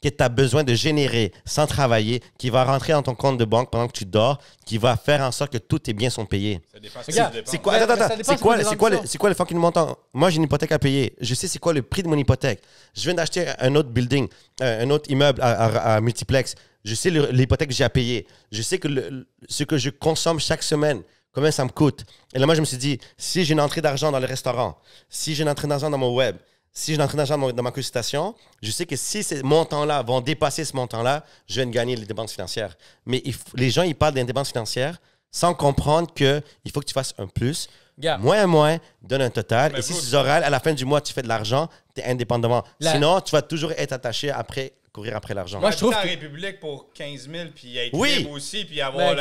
que tu as besoin de générer sans travailler, qui va rentrer dans ton compte de banque pendant que tu dors, qui va faire en sorte que tous tes biens sont payés? Ça dépend. C'est quoi? Attends. C'est quoi le fucking montant? Moi, j'ai une hypothèque à payer. Je sais c'est quoi le prix de mon hypothèque. Je viens d'acheter un autre building, un autre immeuble à multiplex. Je sais l'hypothèque que j'ai à payer. Je sais que ce que je consomme chaque semaine, combien ça me coûte. Et là, moi, je me suis dit, si j'ai une entrée d'argent dans le restaurant, si j'ai une entrée d'argent dans mon web, si j'ai une entrée d'argent dans ma consultation, je sais que si ces montants-là vont dépasser ce montant-là, je viens de gagner les dépenses financières. Mais les gens, ils parlent d'indépendance financière sans comprendre qu'il faut que tu fasses un plus. Moins, donne un total. Mais et si tu auras, à la fin du mois, tu fais de l'argent, tu es indépendamment. Sinon, tu vas toujours être attaché courir après l'argent. Moi, je trouve que la République pour 15 000 puis être libre aussi puis avoir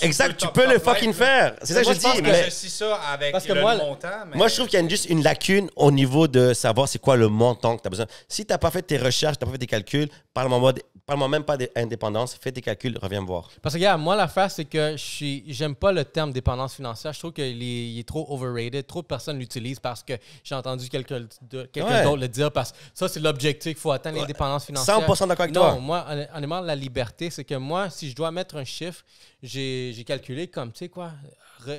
exact, tu peux le fucking faire. C'est ça que je dis. Mais j'associe ça avec le montant. Mais... Moi, je trouve qu'il y a juste une lacune au niveau de savoir c'est quoi le montant que tu as besoin. Si tu n'as pas fait tes recherches, tu n'as pas fait tes calculs, parle-moi même pas d'indépendance, fais tes calculs, reviens me voir. Parce que, regarde, moi, l'affaire, c'est que j'aime pas le terme dépendance financière. Je trouve qu'il est trop overrated. Trop de personnes l'utilisent parce que j'ai entendu quelqu'un d'autre le dire parce que ça, c'est l'objectif. Il faut atteindre l'indépendance financière. 100% d'accord avec toi. Non, moi, honnêtement, la liberté, c'est que moi, si je dois mettre un chiffre, j'ai calculé comme, tu sais quoi,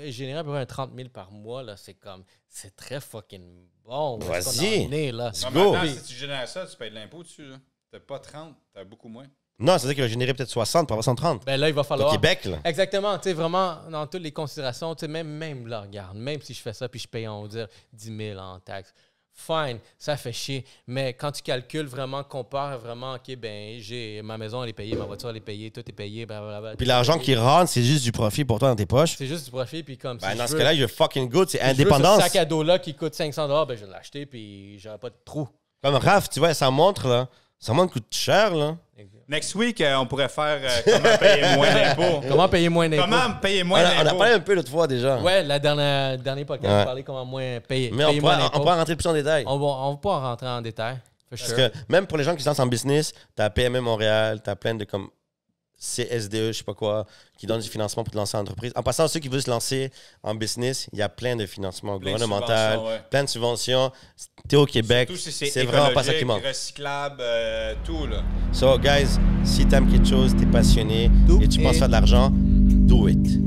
générer à peu près 30 000 par mois, là, c'est très fucking bon. Vas-y, let's go. Si tu génères ça, tu payes de l'impôt dessus. T'as pas 30, t'as beaucoup moins. Non, c'est-à-dire qu'il va générer peut-être 60 pour avoir 130. Ben là, il va falloir... Au Québec, là. Exactement. Tu sais, vraiment, dans toutes les considérations, tu sais, même là, regarde, même si je fais ça puis je paye, on va dire, 10 000 en taxes, fine, ça fait chier. Mais quand tu calcules vraiment, compare vraiment, OK, ben, ma maison, elle est payée, ma voiture, elle est payée, tout est payé, blablabla. Puis l'argent qui rentre, c'est juste du profit pour toi dans tes poches. C'est juste du profit, puis comme ben, dans ce cas-là, you're fucking good, c'est indépendance. Ce sac à dos-là qui coûte 500 $, ben, je vais l'acheter, puis j'aurai pas de trou. Comme Raph, tu vois, ça montre, là. Ça montre coûte cher, là. Next week, on pourrait faire comment payer moins d'impôts. Comment payer moins d'impôts? Comment payer moins d'impôts? On a parlé un peu l'autre fois déjà. Ouais, dernier podcast, on a parlé comment moins payer. Mais on pourra rentrer plus en détail. On va pas en rentrer en détail. Parce que même pour les gens qui se lancent en business, tu as PME Montréal, tu as plein de comme CSDE, je sais pas quoi, qui donnent du financement pour te lancer en entreprise. En passant, ceux qui veulent se lancer en business, il y a plein de financements gouvernemental, plein de subventions. T'es au Québec, c'est vraiment pas ça qui manque. Recyclable, tout là. So, guys, si t'aimes quelque chose, t'es passionné et tu penses faire de l'argent, do it.